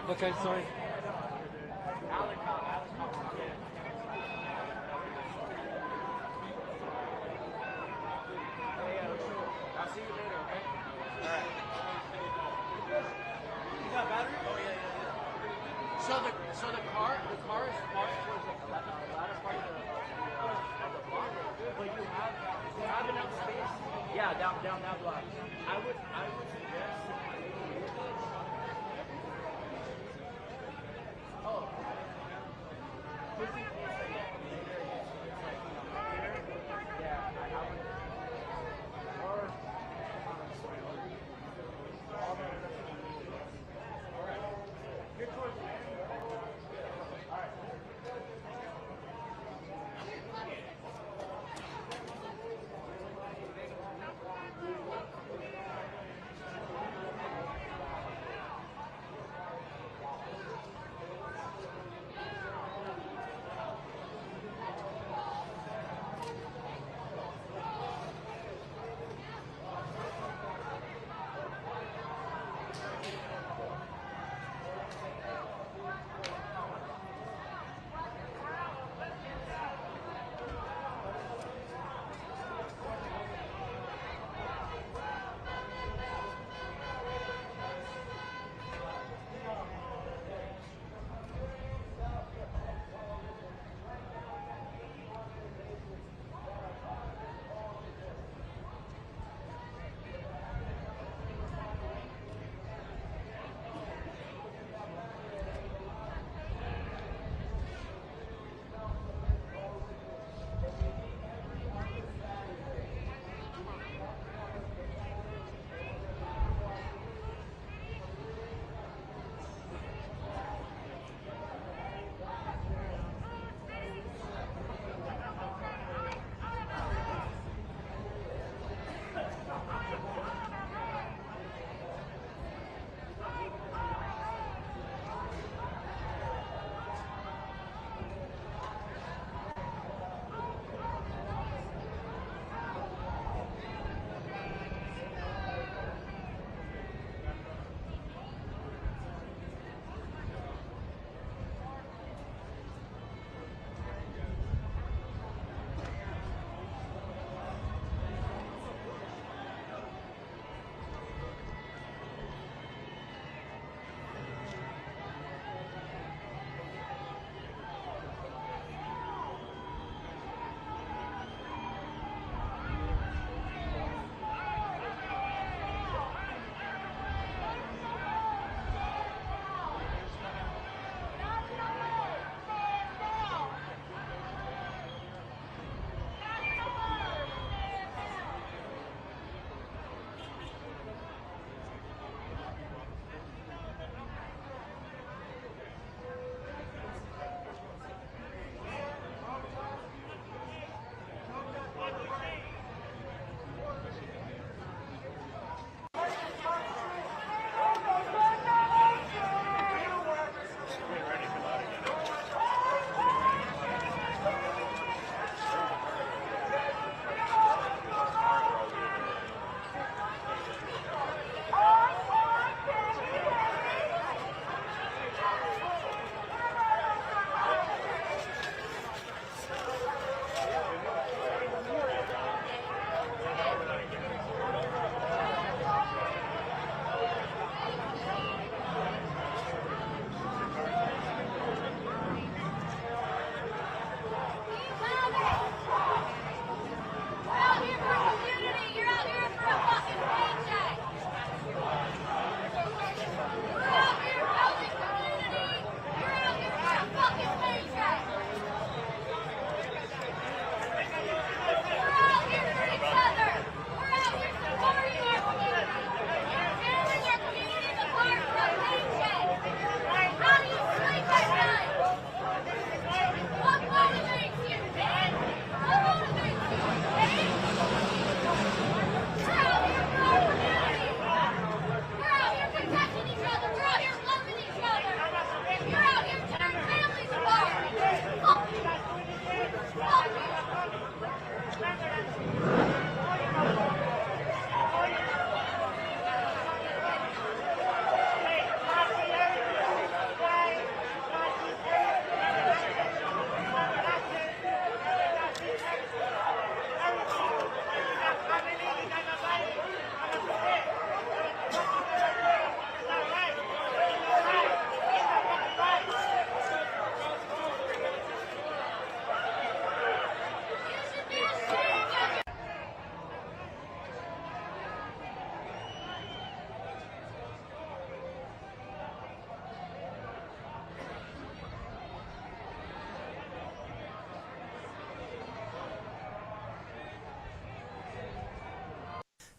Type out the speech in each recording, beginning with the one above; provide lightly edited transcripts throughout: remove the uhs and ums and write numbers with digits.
Okay, sorry. I'll see you later, okay? Alright. You got battery? Oh yeah. So the car is parked towards the latter part of the block, but you have enough space. Yeah, down that block. I would suggest just in case like later it's like here. Yeah, I would or all the alright. You're towards the end. Alright.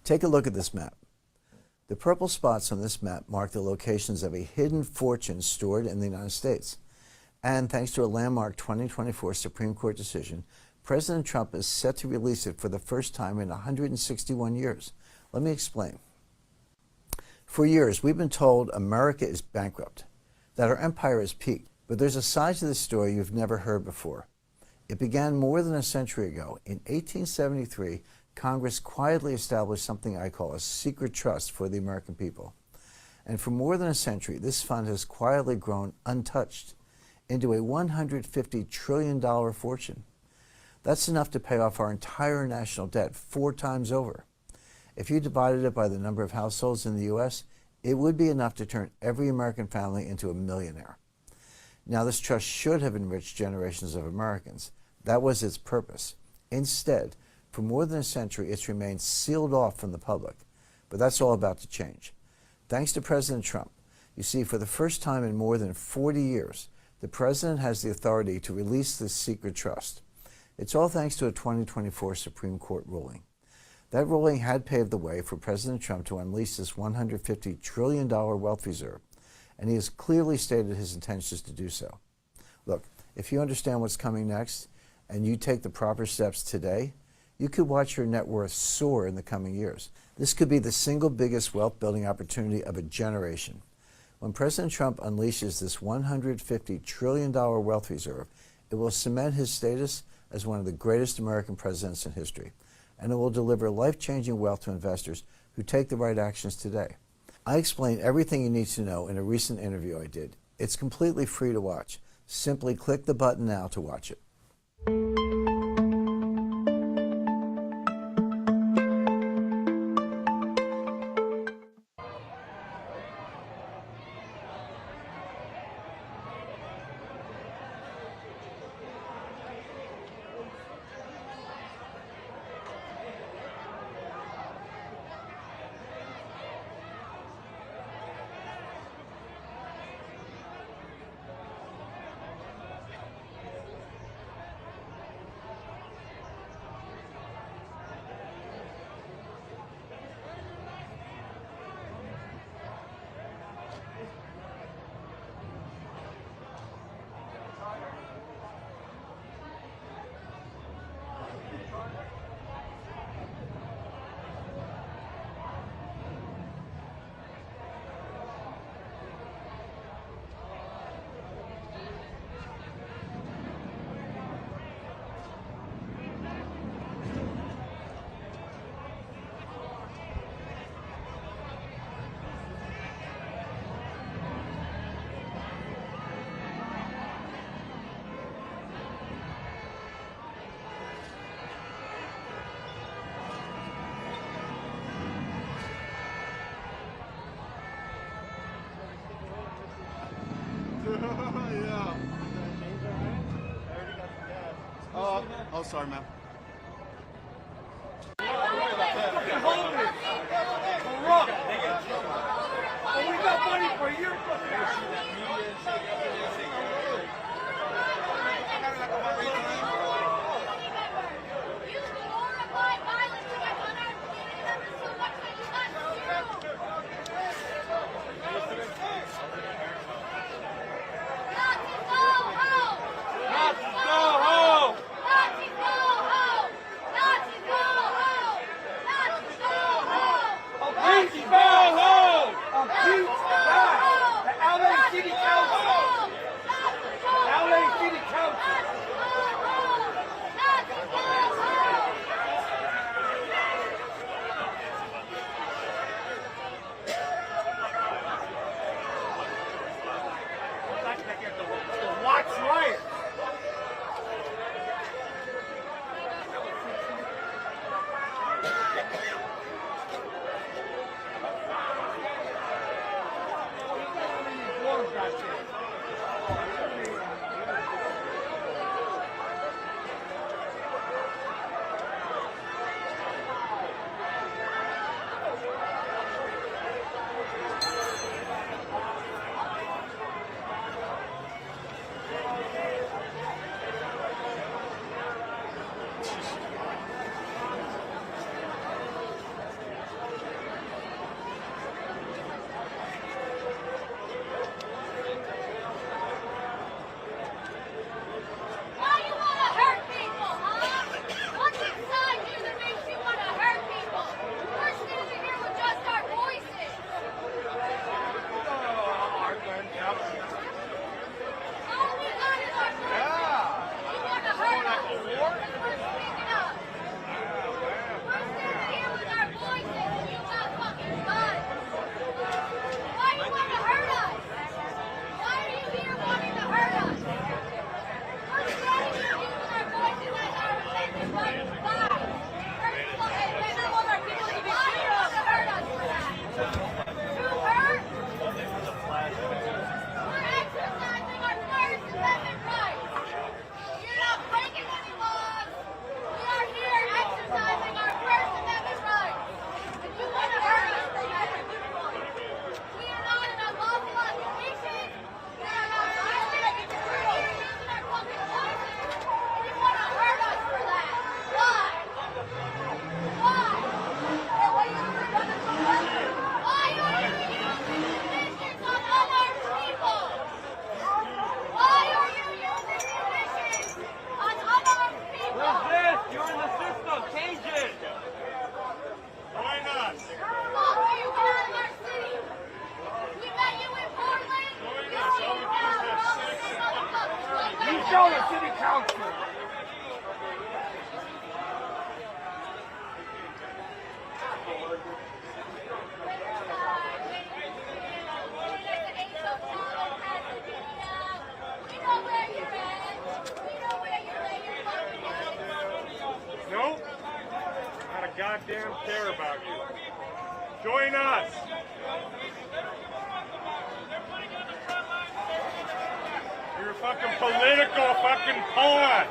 Take a look at this map. The purple spots on this map mark the locations of a hidden fortune stored in the United States. And thanks to a landmark 2024 Supreme Court decision, President Trump is set to release it for the first time in 161 years. Let me explain. For years, we've been told America is bankrupt, that our empire has peaked. But there's a side to this story you've never heard before. It began more than a century ago. In 1873, Congress quietly established something I call a secret trust for the American people. And for more than a century, this fund has quietly grown untouched into a $150 trillion fortune. That's enough to pay off our entire national debt 4 times over. If you divided it by the number of households in the U.S., it would be enough to turn every American family into a millionaire. Now, this trust should have enriched generations of Americans. That was its purpose. Instead, for more than a century, it's remained sealed off from the public. But that's all about to change. Thanks to President Trump, you see, for the first time in more than 40 years, the president has the authority to release this secret trust. It's all thanks to a 2024 Supreme Court ruling. That ruling had paved the way for President Trump to unleash this $150 trillion wealth reserve, and he has clearly stated his intentions to do so. Look, if you understand what's coming next, and you take the proper steps today, you could watch your net worth soar in the coming years. This could be the single biggest wealth-building opportunity of a generation. When President Trump unleashes this $150 trillion wealth reserve, it will cement his status as one of the greatest American presidents in history, and it will deliver life-changing wealth to investors who take the right actions today. I explained everything you need to know in a recent interview I did. It's completely free to watch. Simply click the button now to watch it. Yeah. Oh, sorry, man. We got money for you. goddamn care about you. Join us. You're a fucking political fucking pawn.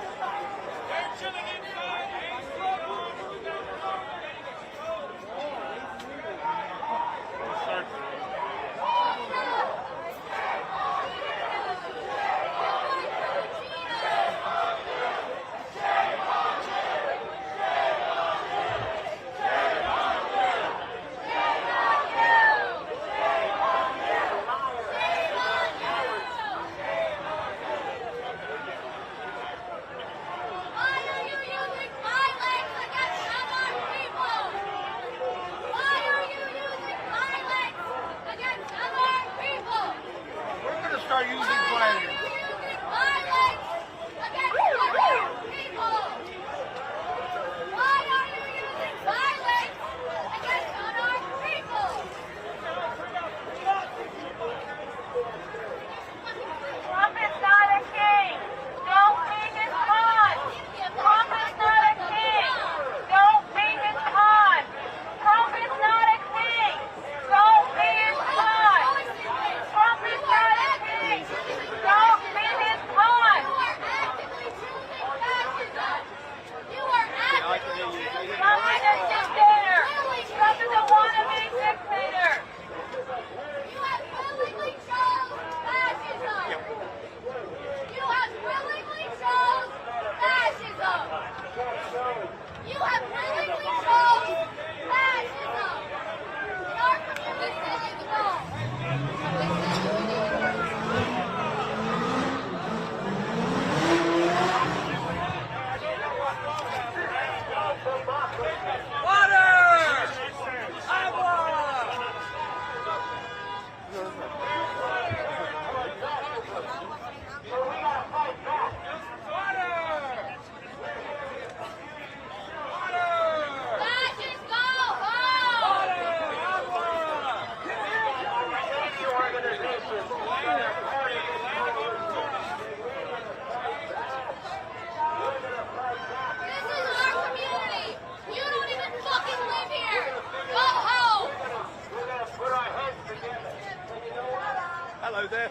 Hello there.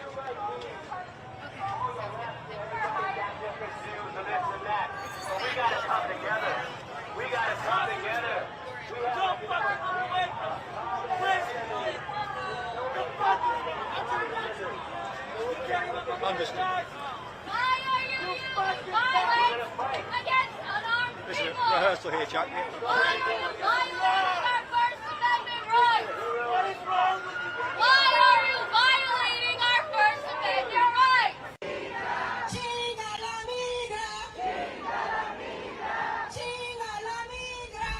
We gotta come together. We gotta come together. Understood. Why are you using violence against unarmed This is people? a rehearsal here, Chuck. Why are you violating our First Amendment rights? Why are you violating our First Amendment rights? Chinga la migra. Chinga la migra. Chinga la migra.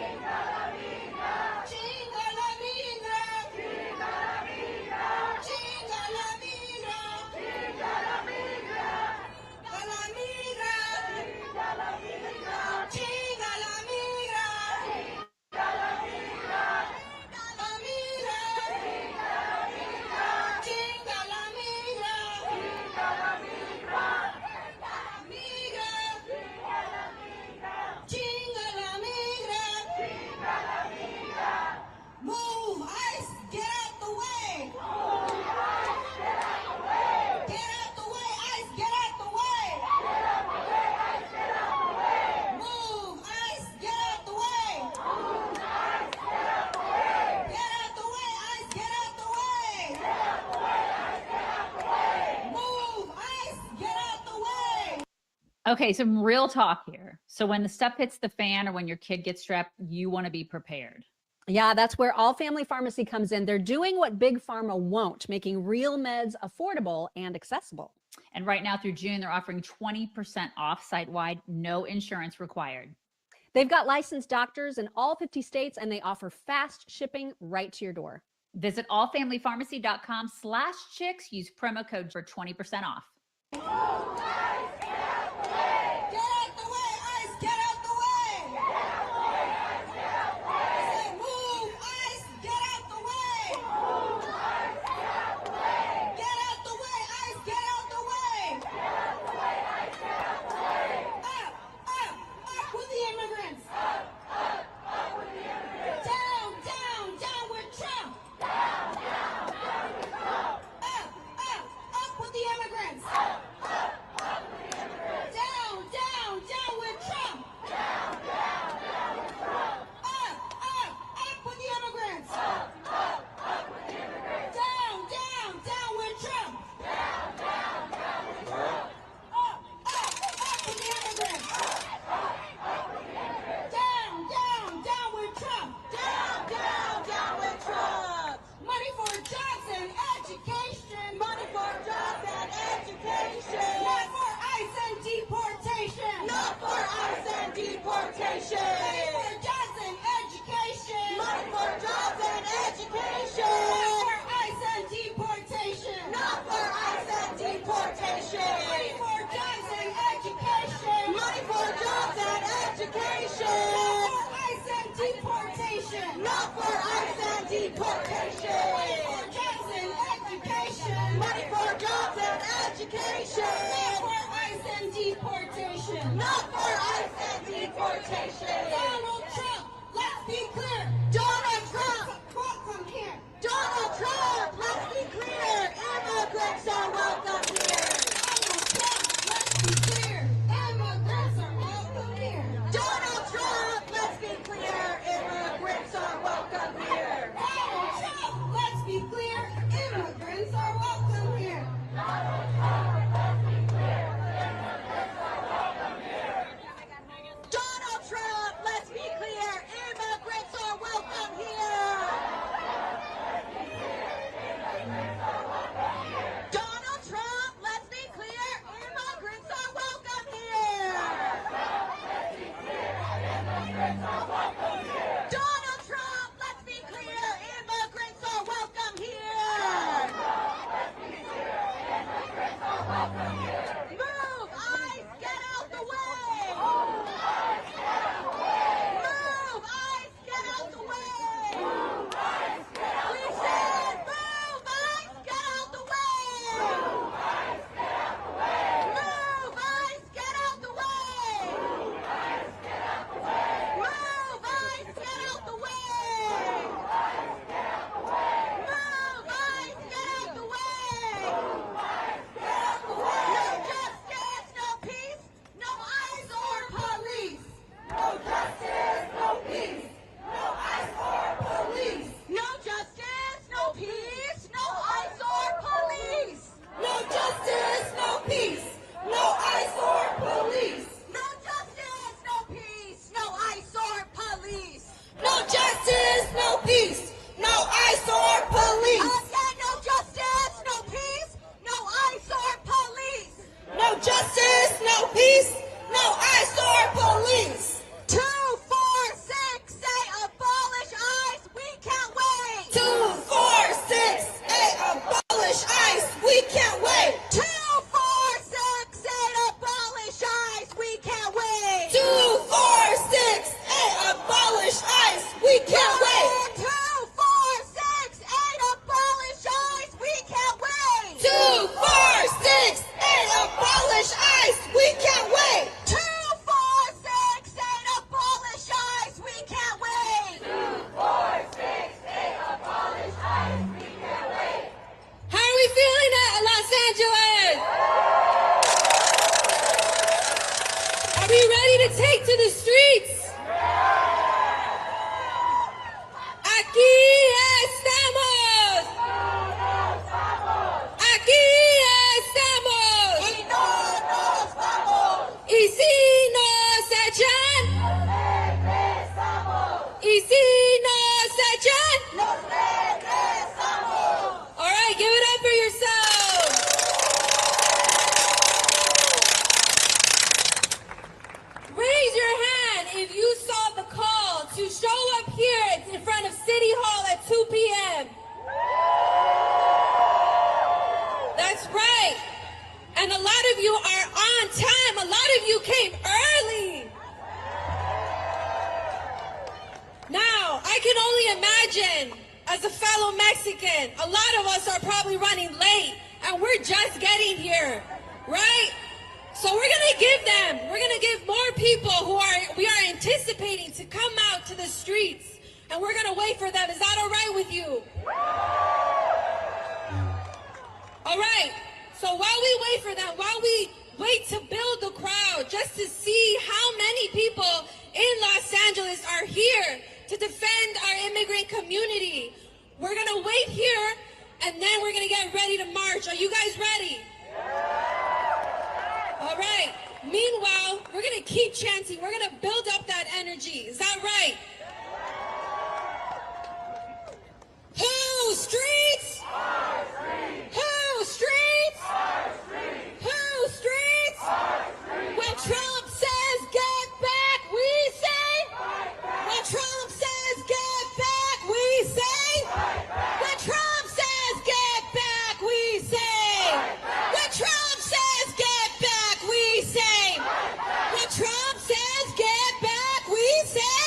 Chinga la migra. Chinga la migra. Chinga la migra. Chinga la migra. Chinga la migra. A la migra. Chinga la migra. Chinga la migra. Chinga la migra. La migra. Chinga la migra. Chinga la migra. Chinga la migra. Chinga la migra. Move, ICE, get out the way. Get out the way, ICE, get out the way. Move, ICE, get out the way. Get out the way, ICE, get out the way. Move, ICE, get out the way. Okay, some real talk here. So when the stuff hits the fan or when your kid gets strapped, you want to be prepared. Yeah, that's where All Family Pharmacy comes in. They're doing what Big Pharma won't, making real meds affordable and accessible. And right now through June, they're offering 20% off site-wide, no insurance required. They've got licensed doctors in all 50 states, and they offer fast shipping right to your door. Visit allfamilypharmacy.com/chicks. Use promo code for 20% off. Get out the way, ICE, get out the way. Say, move, ICE, get out the way. Get out the way, ICE, get out the way. Up with the immigrants. Up deportation. Money for jobs and education. Money for jobs and education. Not for ICE and deportation. Not for ICE and deportation. Donald Trump, let's be clear. Donald Trump, quote from here. Donald Trump, let's be clear. Immigrants are welcome here. Donald Trump, let's be clear. Immigrants are welcome here. Donald Trump, let's be clear. Immigrants are welcome here. Donald Trump, let's be clear. Immigrants are welcome here. Donald Trump, let's be clear. Immigrants are welcome here. Donald Trump, let's be clear. Immigrants are welcome here. Donald Trump, let's be clear. Immigrants are welcome here. Donald Trump, let's be clear. Immigrants are welcome here. Move, ICE, get out the way. Move, ICE, get out the way. We said move, ICE, get out the way. Move, ICE, get out the way. Move, ICE, get out the way. Move, ICE, get out the way. No justice, no peace, no ICE or police. No justice, no peace, no ICE or police. No justice, no peace, no ICE or police. No justice, no peace, no ICE or police. No justice, no peace, no ICE or police. No justice, no peace, no ICE or police. I said no justice, no peace, no ICE or police. No justice, no peace, no ICE or police. 2, 4, 6, say abolish ICE, we can't wait. 2, 4, 6, 8, abolish ICE, we can't wait. 2, 4, 6, 8, abolish ICE, we can't wait. 2, 4, 6, 8, abolish ICE, we can't wait. 2, 4, 6, 8, abolish ICE, we can't wait. 2, 4, 6, 8, abolish ICE, we can't wait. 2, 4, 6, 8, abolish ICE, we can't wait. 2, 4, 6, 8, abolish ICE, we can't wait. How are we feeling at Los Angeles? Are we ready to take to the streets? Aquí estamos. Aquí estamos. Y no nos vamos. Y si nos echan, Regresamos. y si nos echan. Nos regresamos. All right, give it up for yourselves. Raise your hand if you saw the call to show up here in front of City Hall at 2 p.m. That's right. And a lot of you are on time. A lot of you came early. Now, I can only imagine, as a fellow Mexican, a lot of us are probably running late, and we're just getting here, right? So we're gonna give more people we are anticipating to come out to the streets, and we're gonna wait for them. Is that all right with you? All right, so while we wait for them, while we wait to build the crowd, just to see how many people in Los Angeles are here to defend our immigrant community, we're gonna wait here, and then we're gonna get ready to march. Are you guys ready? All right. Meanwhile, we're going to keep chanting. We're going to build up that energy. Is that right? Who streets? Our streets. Who streets? Our streets. Who streets? Our streets. When Trump says get back, we say. When Trump says get back, we say. When Trump says get back, we say. When Trump says get back, we say. When Trump says get back, we say.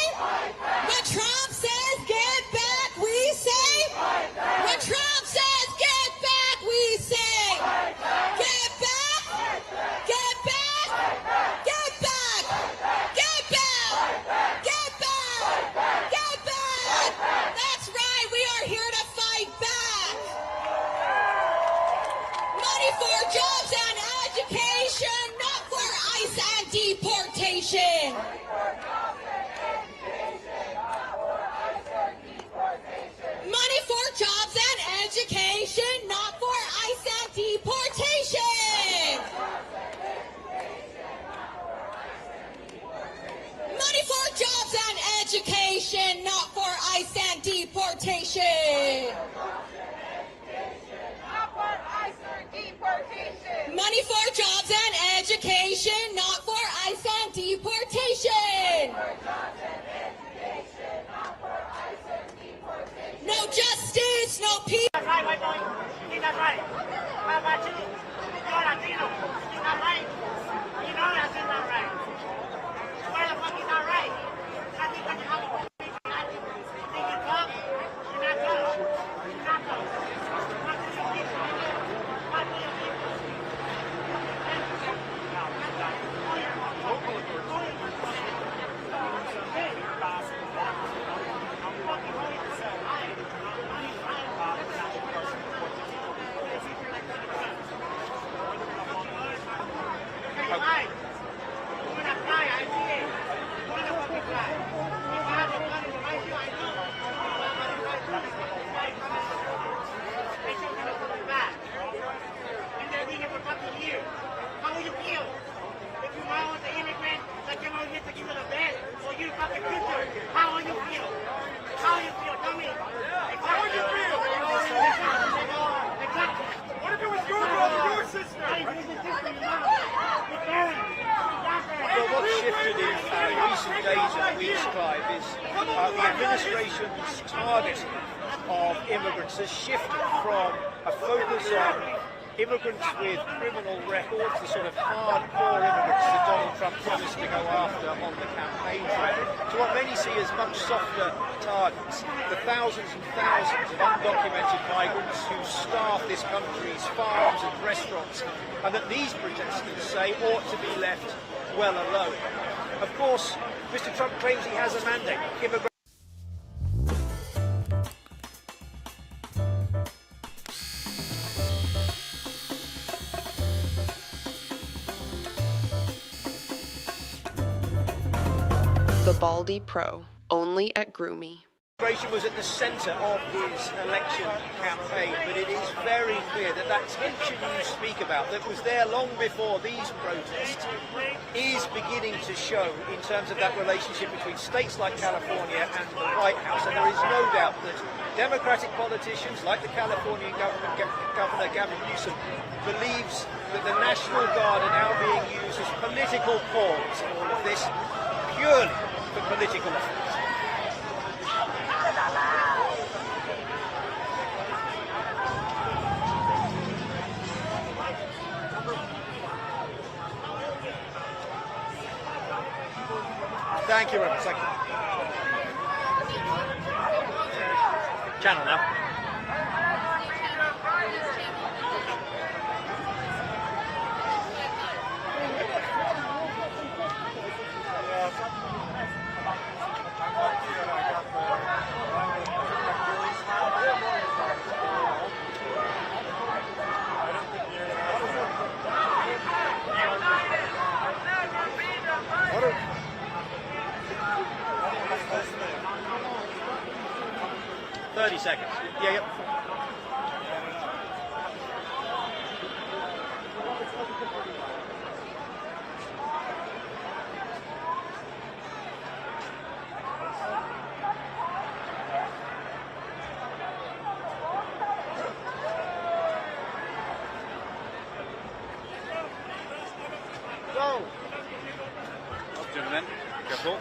is the administration's targeting of immigrants has shifted from a focus on immigrants with criminal records, the sort of hardcore immigrants that Donald Trump promised to go after on the campaign trail, to what many see as much softer targets, the thousands and thousands of undocumented migrants who staff this country's farms and restaurants, and that these protesters say ought to be left well alone. Of course, Mr. Trump claims he has a mandate. The Baldy Pro, only at Groomy. Immigration was at the centre of his election campaign, but it is very clear that that tension you speak about, that was there long before these protests, is beginning to show in terms of that relationship between states like California and the White House. And there is no doubt that Democratic politicians like the Californian Governor Gavin Newsom believes that the National Guard are now being used as political pawns in all of this, purely for political effect. Thank you very much. Thank you. Channel now. What are 30 seconds. Yeah, yep. Go! Gentlemen, careful.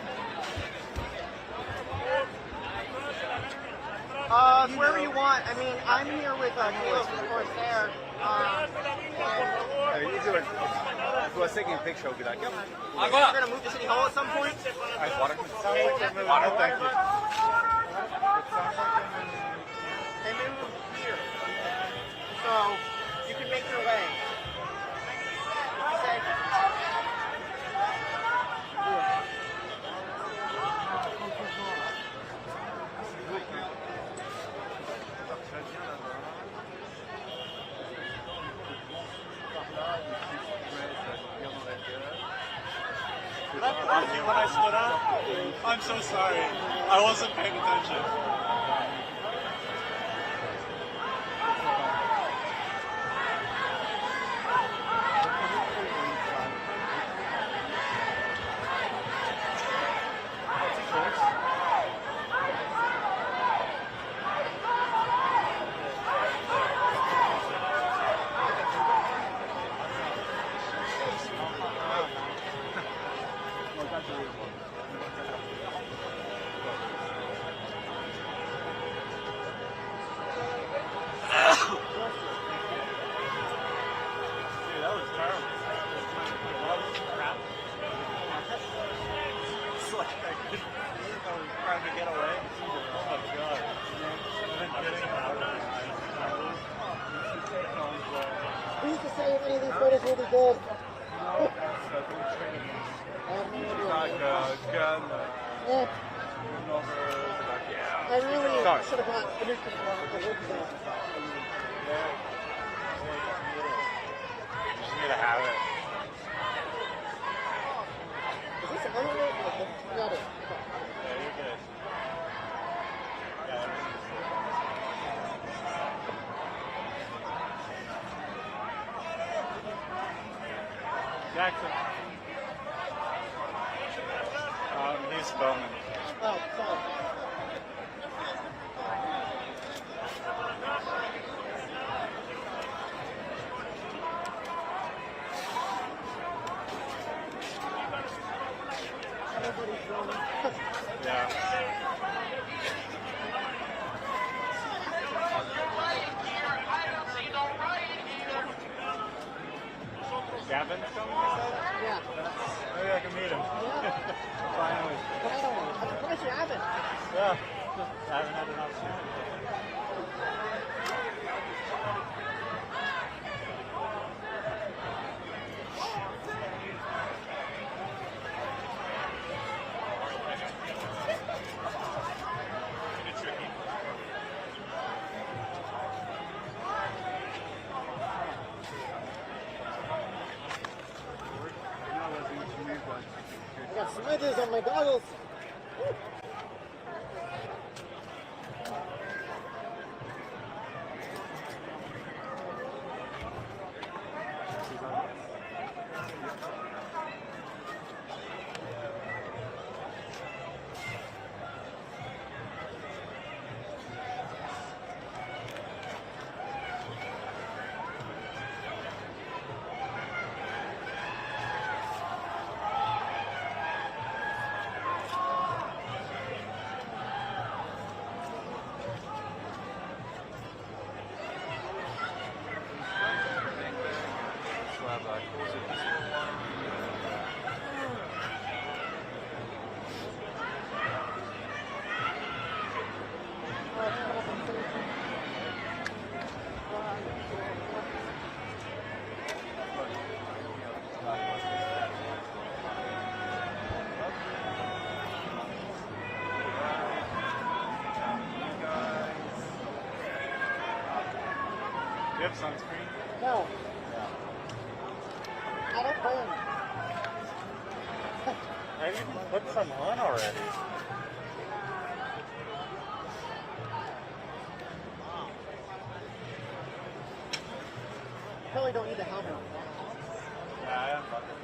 Wherever you want. I mean, I'm here with Niels, of course, there. If you are taking a picture, I'll be like, yep. We're going to move to City Hall at some point. Ice water. Water, thank you. And then move here. So, you can make your way. Okay. When I stood up, I'm so sorry. I wasn't paying attention. Who's to say if any of these photos will be good? I really should have got the newspaper on the work today. Just need to have it. Is this an envelope? Got it. Yeah, you're good. Jackson. He's Bowman. Oh, sorry. Yeah. Yeah, just I haven't had an opportunity. I got smudges on my goggles. Do you have sunscreen? No. I don't burn. Have you put some on already? Probably don't need the helmet. Yeah, I am buckled.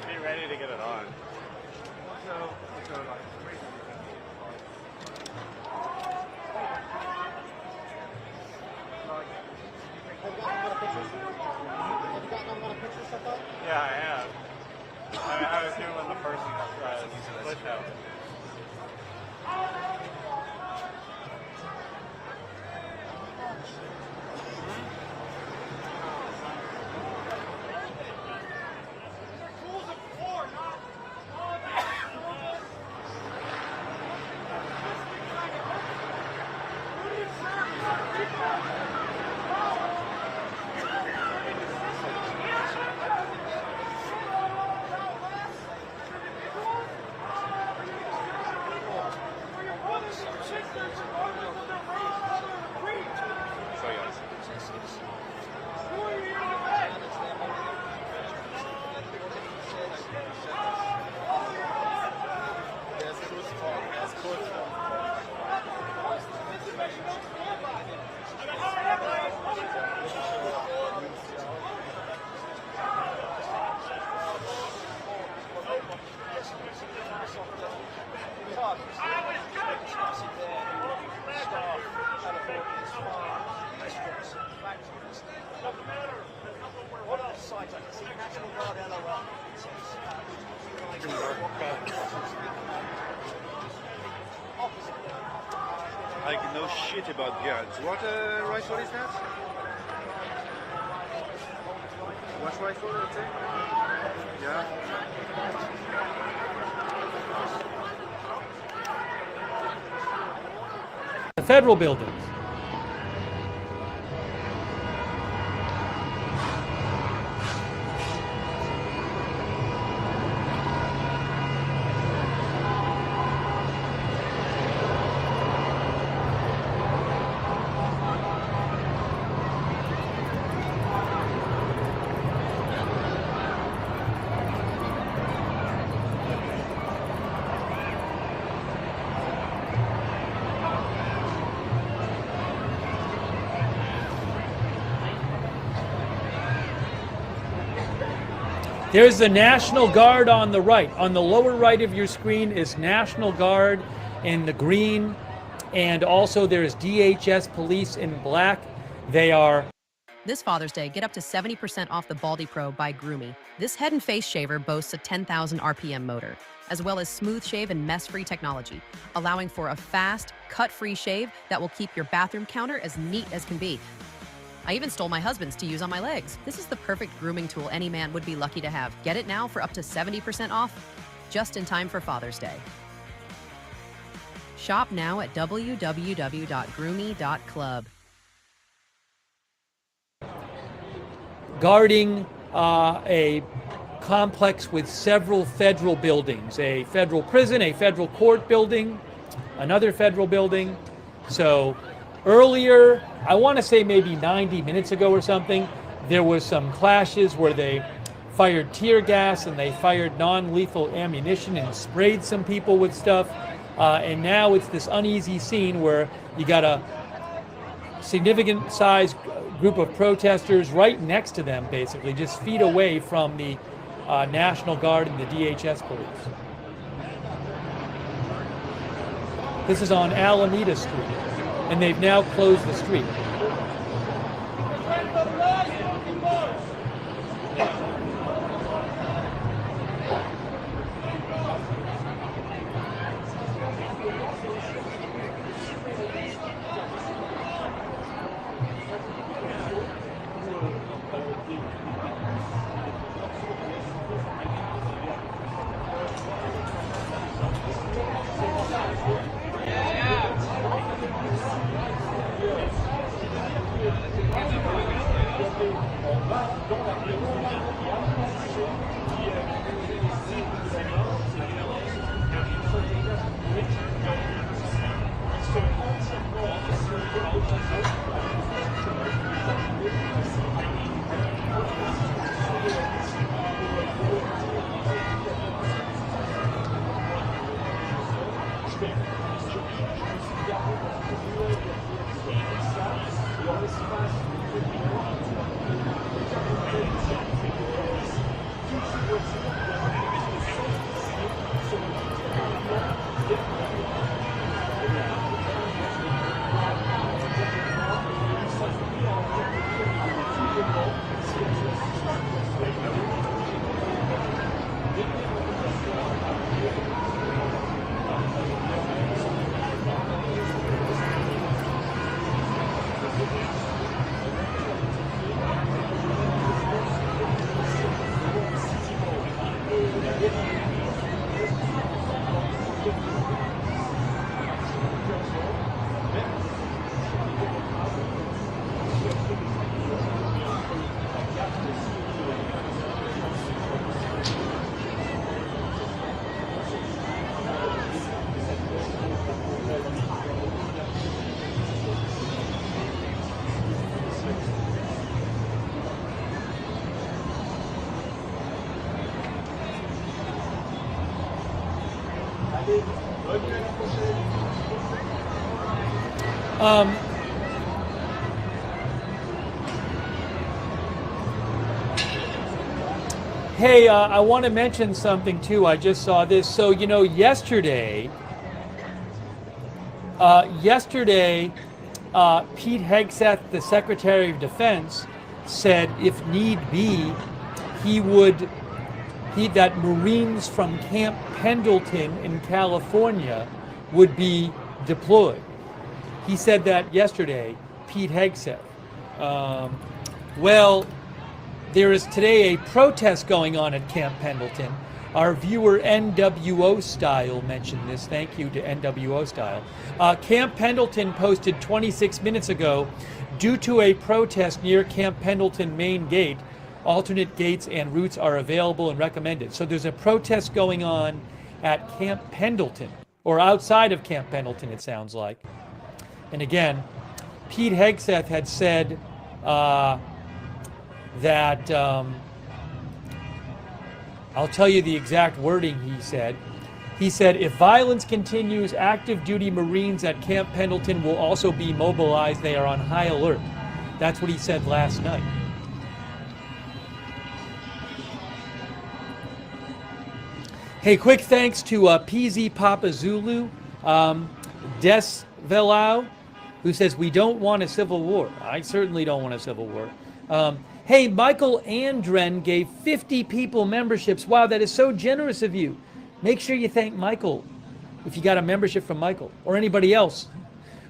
Be ready to get it on. Have you gotten a lot of pictures? Have you gotten a lot of pictures so far? Yeah, I have. I was doing the first push out. I know shit about guns. What rifle is that? What rifle is it? Yeah. The federal buildings. There's the National Guard on the right. On the lower right of your screen is National Guard in the green, and also there's DHS police in black. They are... This Father's Day, get up to 70% off the Baldy Pro by Groomy. This head and face shaver boasts a 10,000 RPM motor, as well as smooth shave and mess-free technology, allowing for a fast, cut-free shave that will keep your bathroom counter as neat as can be. I even stole my husband's to use on my legs. This is the perfect grooming tool any man would be lucky to have. Get it now for up to 70% off. just in time for Father's Day. Shop now at www.groomy.club. Guarding a complex with several federal buildings, a federal prison, a federal court building, another federal building. So earlier, I want to say maybe 90 minutes ago or something, there was some clashes where they fired tear gas and they fired non-lethal ammunition and sprayed some people with stuff. And now it's this uneasy scene where you got a significant sized group of protesters right next to them, basically, just feet away from the National Guard and the DHS police. This is on Alameda Street, and they've now closed the street. Hey, I want to mention something too. I just saw this. So, you know, yesterday, Pete Hegseth, the Secretary of Defense, said if need be, that Marines from Camp Pendleton in California would be deployed. He said that yesterday, Pete Hegseth. Well, there is today a protest going on at Camp Pendleton. Our viewer NWO Style mentioned this. Thank you to NWO Style. Camp Pendleton posted 26 minutes ago, due to a protest near Camp Pendleton main gate, alternate gates and routes are available and recommended. So there's a protest going on at Camp Pendleton, or outside of Camp Pendleton, it sounds like. And again, Pete Hegseth had said that, I'll tell you the exact wording he said. He said, if violence continues, active duty Marines at Camp Pendleton will also be mobilized. They are on high alert. That's what he said last night. Hey, quick thanks to PZ Papa Zulu, Des Velau, who says, we don't want a civil war. I certainly don't want a civil war. Hey, Michael Andren gave 50 people memberships. Wow, that is so generous of you. Make sure you thank Michael if you got a membership from Michael or anybody else,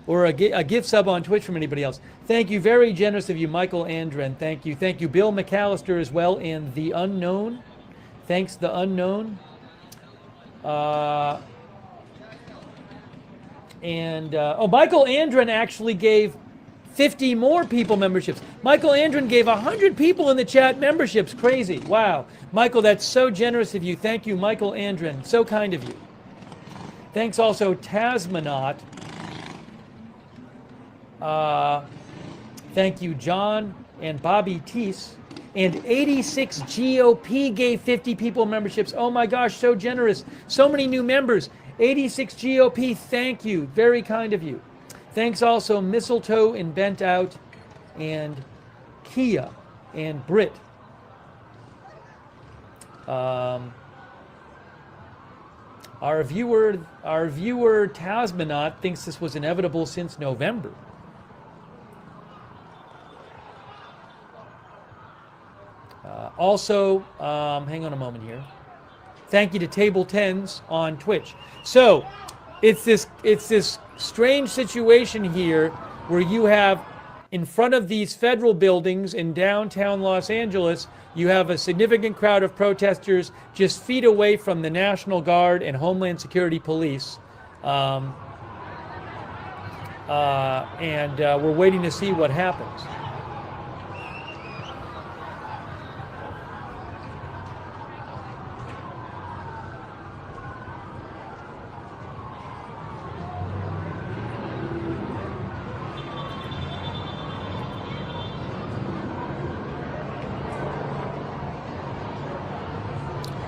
or a gift sub on Twitch from anybody else. Thank you, very generous of you, Michael Andren. Thank you. Thank you, Bill McAllister as well, and The Unknown. Thanks, The Unknown. Michael Andren actually gave 50 more people memberships. Michael Andren gave 100 people in the chat memberships. Crazy. Wow. Michael, that's so generous of you. Thank you, Michael Andren. So kind of you. Thanks also, Tasmanaut. Thank you, John and Bobby Teese. And 86 GOP gave 50 people memberships. Oh my gosh, so generous. So many new members. 86 GOP, thank you. Very kind of you. Thanks also Mistletoe and Bent Out and Kia and Brit. Our viewer Tasmanaut thinks this was inevitable since November. Hang on a moment here. Thank you to Table Tens on Twitch. So, it's this strange situation here where you have in front of these federal buildings in downtown Los Angeles, you have a significant crowd of protesters just feet away from the National Guard and Homeland Security Police. We're waiting to see what happens.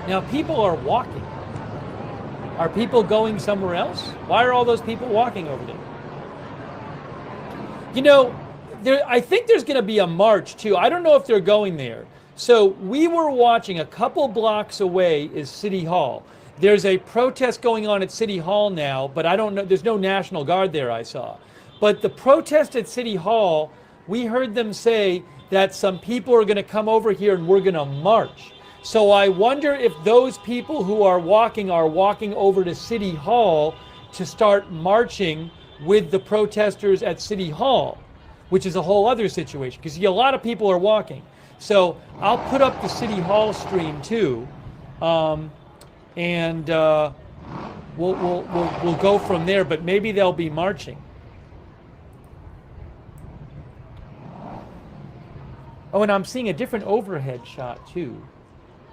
Now, people are walking. Are people going somewhere else? Why are all those people walking over there? You know, I think there's going to be a march, too. I don't know if they're going there. So we were watching a couple blocks away is City Hall. There's a protest going on at City Hall now, but I don't know. There's no National Guard there, I saw. But the protest at City Hall, we heard them say that some people are going to come over here and we're going to march. So I wonder if those people who are walking over to City Hall to start marching with the protesters at City Hall, which is a whole other situation, because a lot of people are walking. So I'll put up the City Hall stream too, we'll go from there. But maybe they'll be marching. Oh, and I'm seeing a different overhead shot too.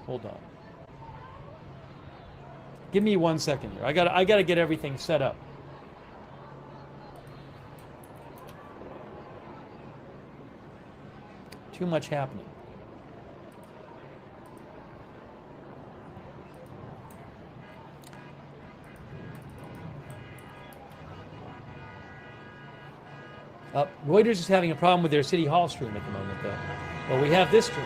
Hold on. Give me 1 second here. I gotta get everything set up. Too much happening. Reuters is having a problem with their City Hall stream at the moment, though. Well, we have this stream.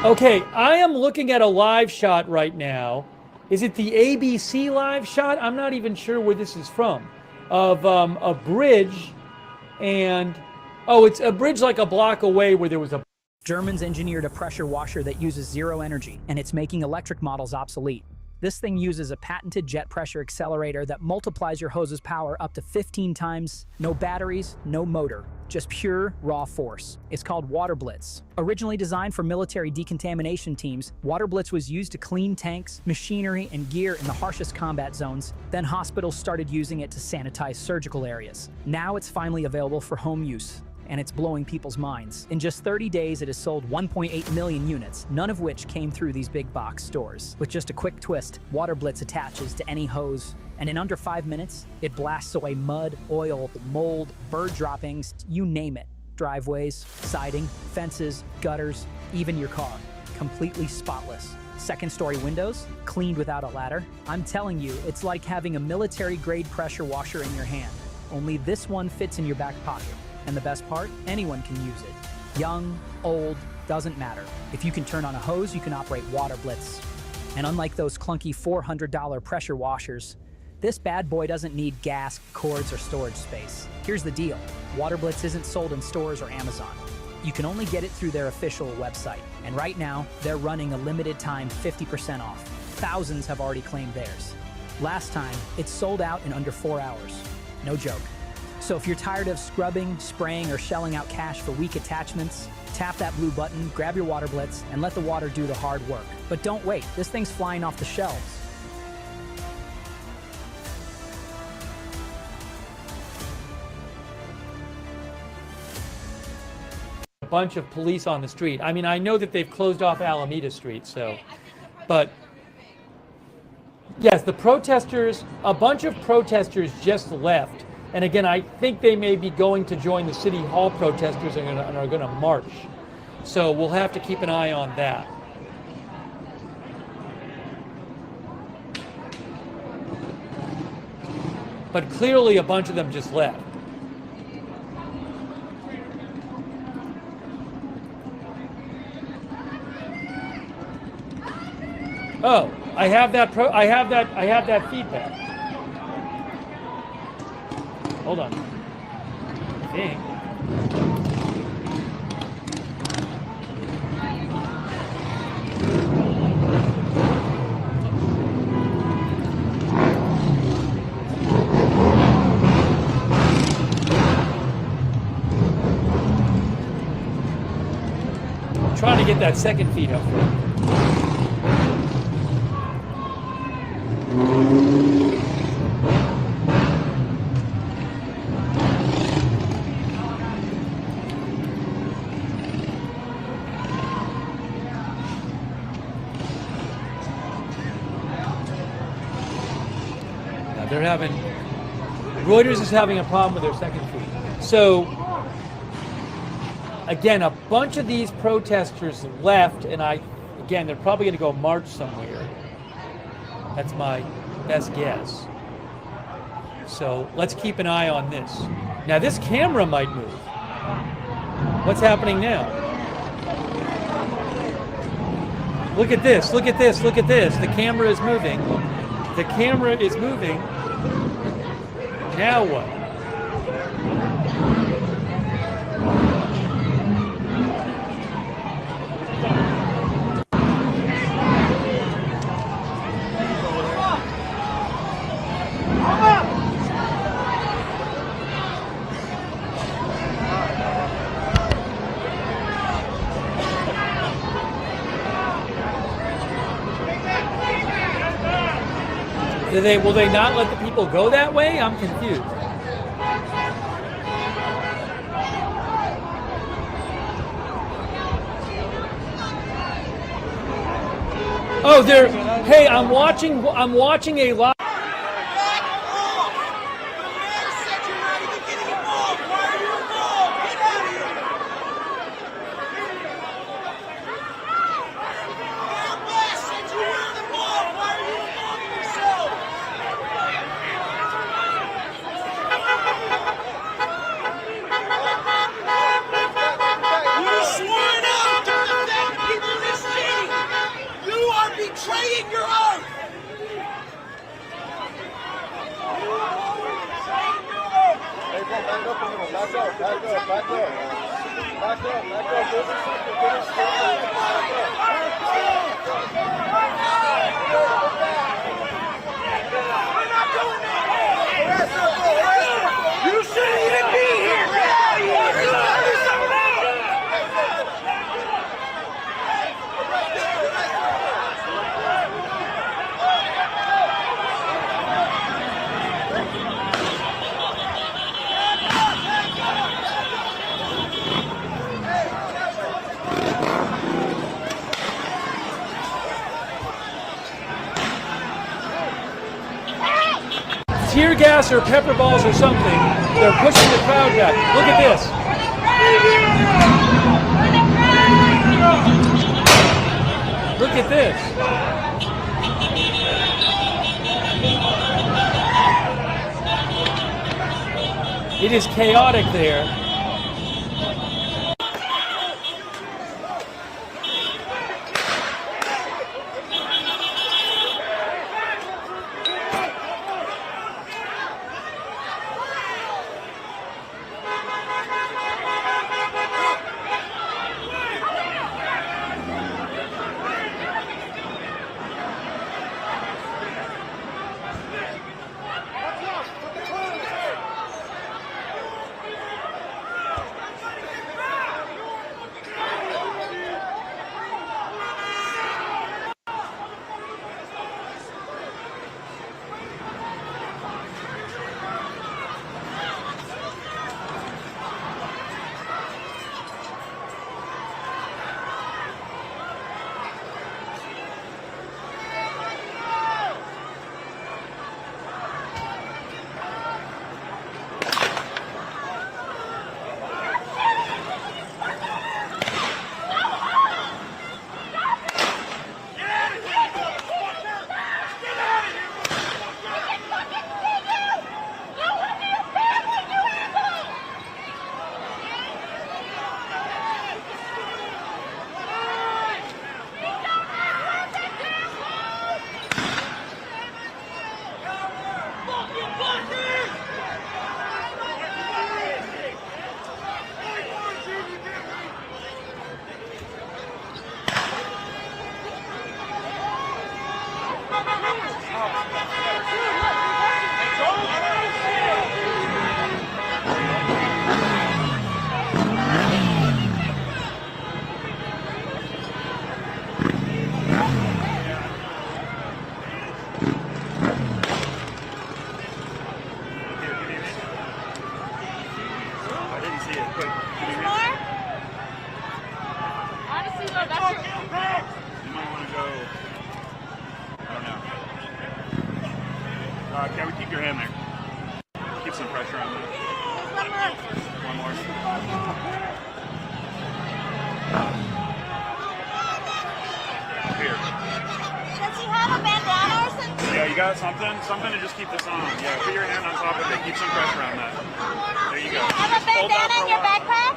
Okay, I am looking at a live shot right now. Is it the ABC live shot? I'm not even sure where this is from. Of a bridge, and it's a bridge like a block away where there was a... Germans engineered a pressure washer that uses zero energy, and it's making electric models obsolete. This thing uses a patented jet pressure accelerator that multiplies your hose's power up to 15 times. No batteries, no motor, just pure, raw force. It's called Water Blitz. Originally designed for military decontamination teams, Water Blitz was used to clean tanks, machinery, and gear in the harshest combat zones. Then hospitals started using it to sanitize surgical areas. Now it's finally available for home use, and it's blowing people's minds. In just 30 days, it has sold 1.8 million units, none of which came through these big box stores. With just a quick twist, Water Blitz attaches to any hose, and in under 5 minutes, it blasts away mud, oil, mold, bird droppings, you name it. driveways, siding, fences, gutters, even your car. Completely spotless. Second-story windows, cleaned without a ladder. I'm telling you, it's like having a military-grade pressure washer in your hand. Only this one fits in your back pocket. And the best part, anyone can use it. Young, old, doesn't matter. If you can turn on a hose, you can operate water blitz. And unlike those clunky $400 pressure washers, this bad boy doesn't need gas, cords, or storage space. Here's the deal. Water Blitz isn't sold in stores or Amazon. You can only get it through their official website. And right now, they're running a limited time 50% off. Thousands have already claimed theirs. Last time, it sold out in under 4 hours. No joke. So if you're tired of scrubbing, spraying, or shelling out cash for weak attachments, tap that blue button, grab your Water Blitz, and let the water do the hard work. But don't wait, this thing's flying off the shelves. A bunch of police on the street. I mean, I know that they've closed off Alameda Street, so, but yes, the protesters, a bunch of protesters just left. And again, I think they may be going to join the City Hall protesters and are going to march. So we'll have to keep an eye on that. But clearly a bunch of them just left. Oh, I have that feedback. Hold on. I think. I'm trying to get that second feed up front. Reuters is having a problem with their second feed. So, again, a bunch of these protesters left, and again, they're probably going to go march somewhere. That's my best guess. So, let's keep an eye on this. Now, this camera might move. What's happening now? Look at this, look at this, look at this. The camera is moving. The camera is moving. Now what? Will they not let the people go that way? I'm confused. Oh, hey, I'm watching a live. Betraying your oath! Hey, go back up a little. Back up, back up, back up. Back up, back up. Give us something. Give us something. We're not doing that! You shouldn't even be here! Get out of here! Tear gas or pepper balls or something. They're pushing the crowd back. Look at this. Look at this. It is chaotic there. Can we keep your hand there? Keep some pressure on that. One more. Here. Does he have a bandana or something? Yeah, you got something? Something to just keep this on. Yeah, put your hand on top of it. Keep some pressure on that. There you go. Have a bandana in your backpack?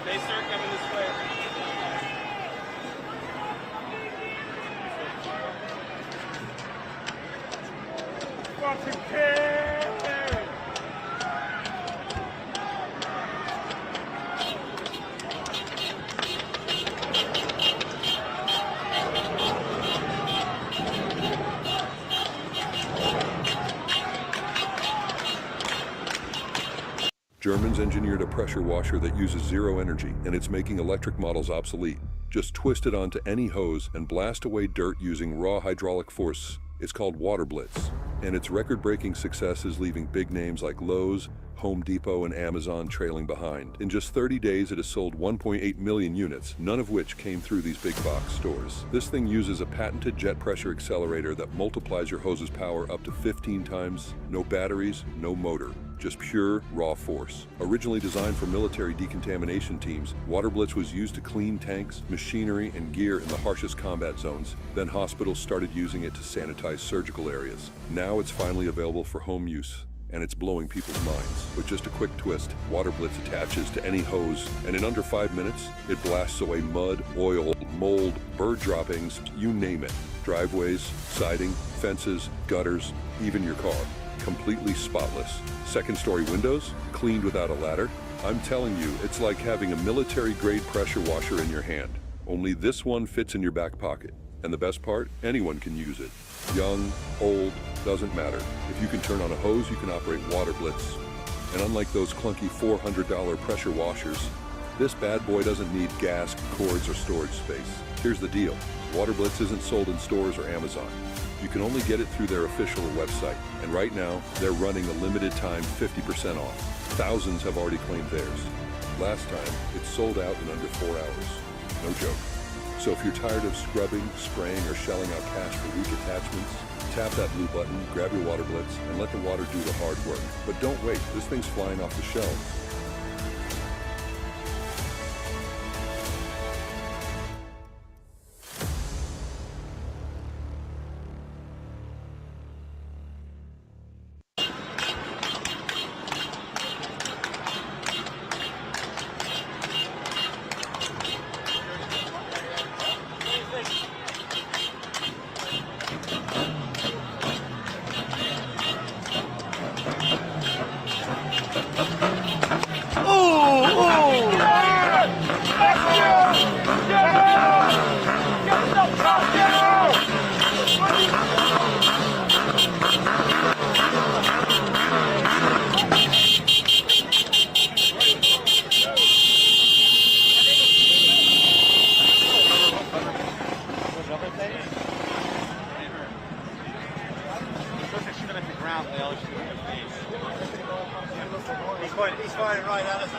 They start coming this way. Fucking kid! Germans engineered a pressure washer that uses zero energy, and it's making electric models obsolete. Just twist it onto any hose and blast away dirt using raw hydraulic force. It's called Water Blitz, and its record-breaking success is leaving big names like Lowe's, Home Depot, and Amazon trailing behind. In just 30 days, it has sold 1.8 million units, none of which came through these big box stores. This thing uses a patented jet pressure accelerator that multiplies your hose's power up to 15 times. No batteries, no motor. Just pure, raw force. Originally designed for military decontamination teams, Water Blitz was used to clean tanks, machinery, and gear in the harshest combat zones. Then hospitals started using it to sanitize surgical areas. Now it's finally available for home use, and it's blowing people's minds. With just a quick twist, Water Blitz attaches to any hose, and in under 5 minutes, it blasts away mud, oil, mold, bird droppings, you name it. Driveways, siding, fences, gutters, even your car. Completely spotless. Second-story windows, cleaned without a ladder. I'm telling you, it's like having a military-grade pressure washer in your hand. Only this one fits in your back pocket. And the best part, anyone can use it. Young, old, doesn't matter. If you can turn on a hose, you can operate Water Blitz. And unlike those clunky $400 pressure washers, this bad boy doesn't need gas, cords, or storage space. Here's the deal. Water Blitz isn't sold in stores or Amazon. You can only get it through their official website. And right now, they're running a limited time 50% off. Thousands have already claimed theirs. Last time, it sold out in under 4 hours. No joke. So if you're tired of scrubbing, spraying, or shelling out cash for weak attachments, tap that blue button, grab your Water Blitz, and let the water do the hard work. But don't wait, this thing's flying off the shelves. He's firing right at us.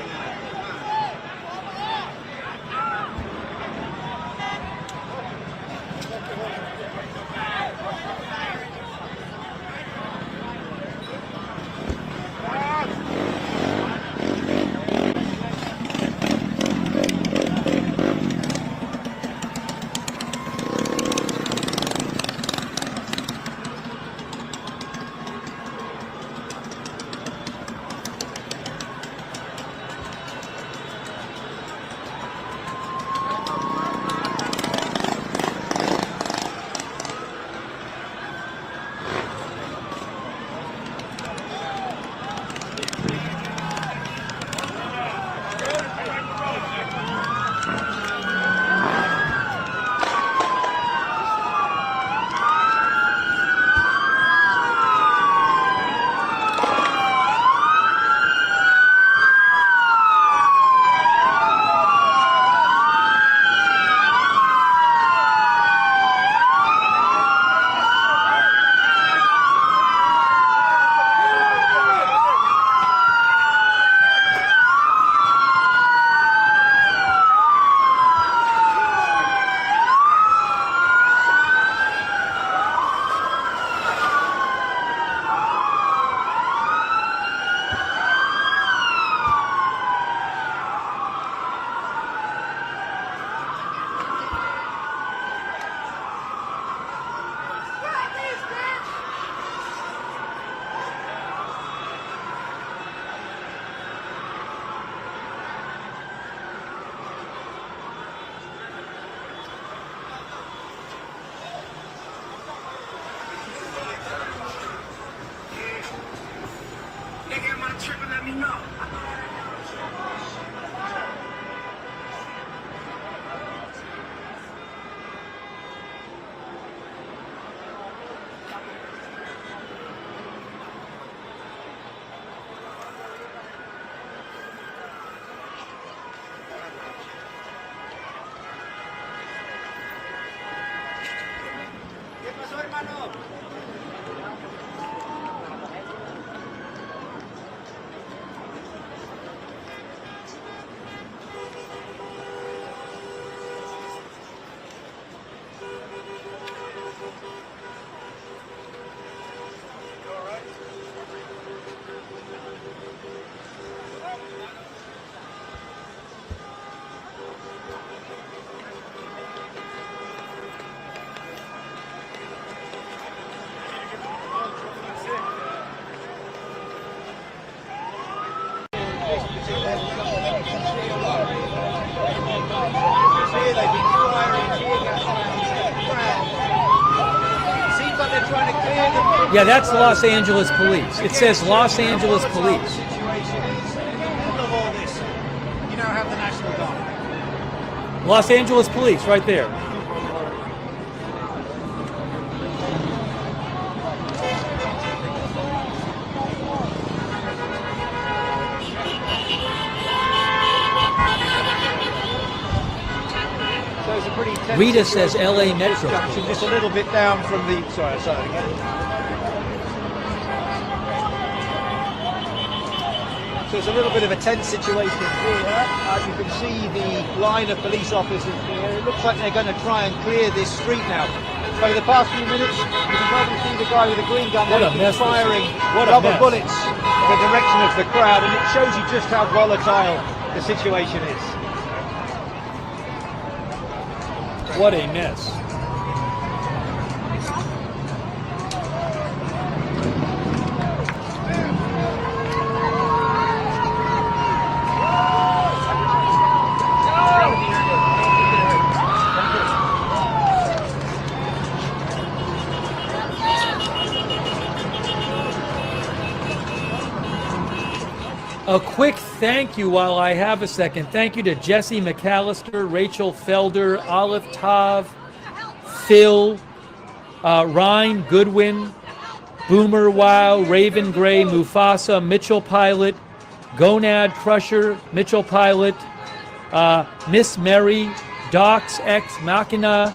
Yeah, that's Los Angeles Police. It says Los Angeles Police. Situation is, in the middle of all this, you now have the National Guard. Los Angeles Police, right there. So it's a pretty tense Rita says situation. LA Metro. Just a little bit down from the. Sorry, again. So it's a little bit of a tense situation here. As you can see, the line of police officers here. It looks like they're going to try and clear this street now. Over the past few minutes, you can probably see the guy with the green gun there firing rubber bullets in the direction of the crowd, and it shows you just how volatile the situation is. What a mess. A quick thank you while I have a second. Thank you to Jesse McAllister, Rachel Felder, Olive Tav, Phil, Ryan Goodwin, Boomer Wow, Raven Gray, Mufasa, Mitchell Pilot, Gonad Crusher, Mitchell Pilot, Miss Mary, Docs X Machina,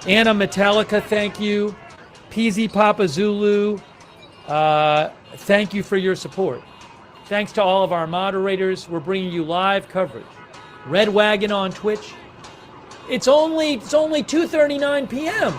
Anna Metallica, thank you, PZ Papa Zulu, thank you for your support. Thanks to all of our moderators. We're bringing you live coverage. Red Wagon on Twitch. It's only 2:39 p.m.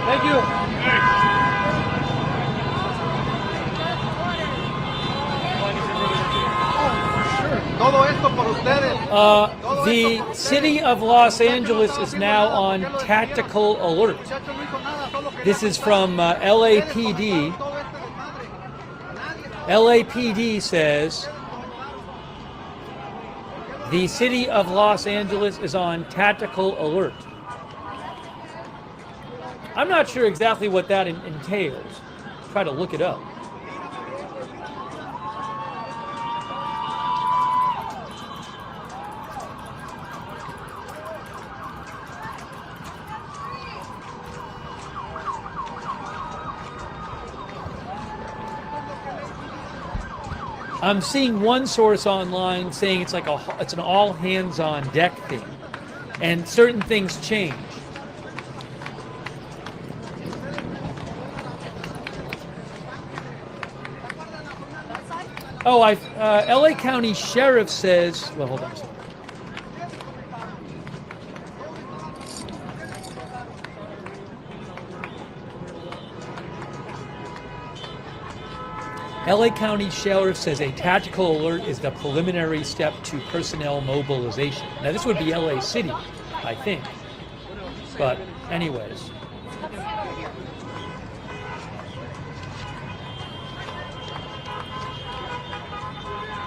Thank you. The city of Los Angeles is now on tactical alert. This is from LAPD. LAPD says the city of Los Angeles is on tactical alert. I'm not sure exactly what that entails. Try to look it up. I'm seeing one source online saying it's like it's an all hands on deck thing, and certain things change. Oh, LA County Sheriff says, well, hold on a second. LA County Sheriff says a tactical alert is the preliminary step to personnel mobilization. Now, this would be LA City, I think. But anyways.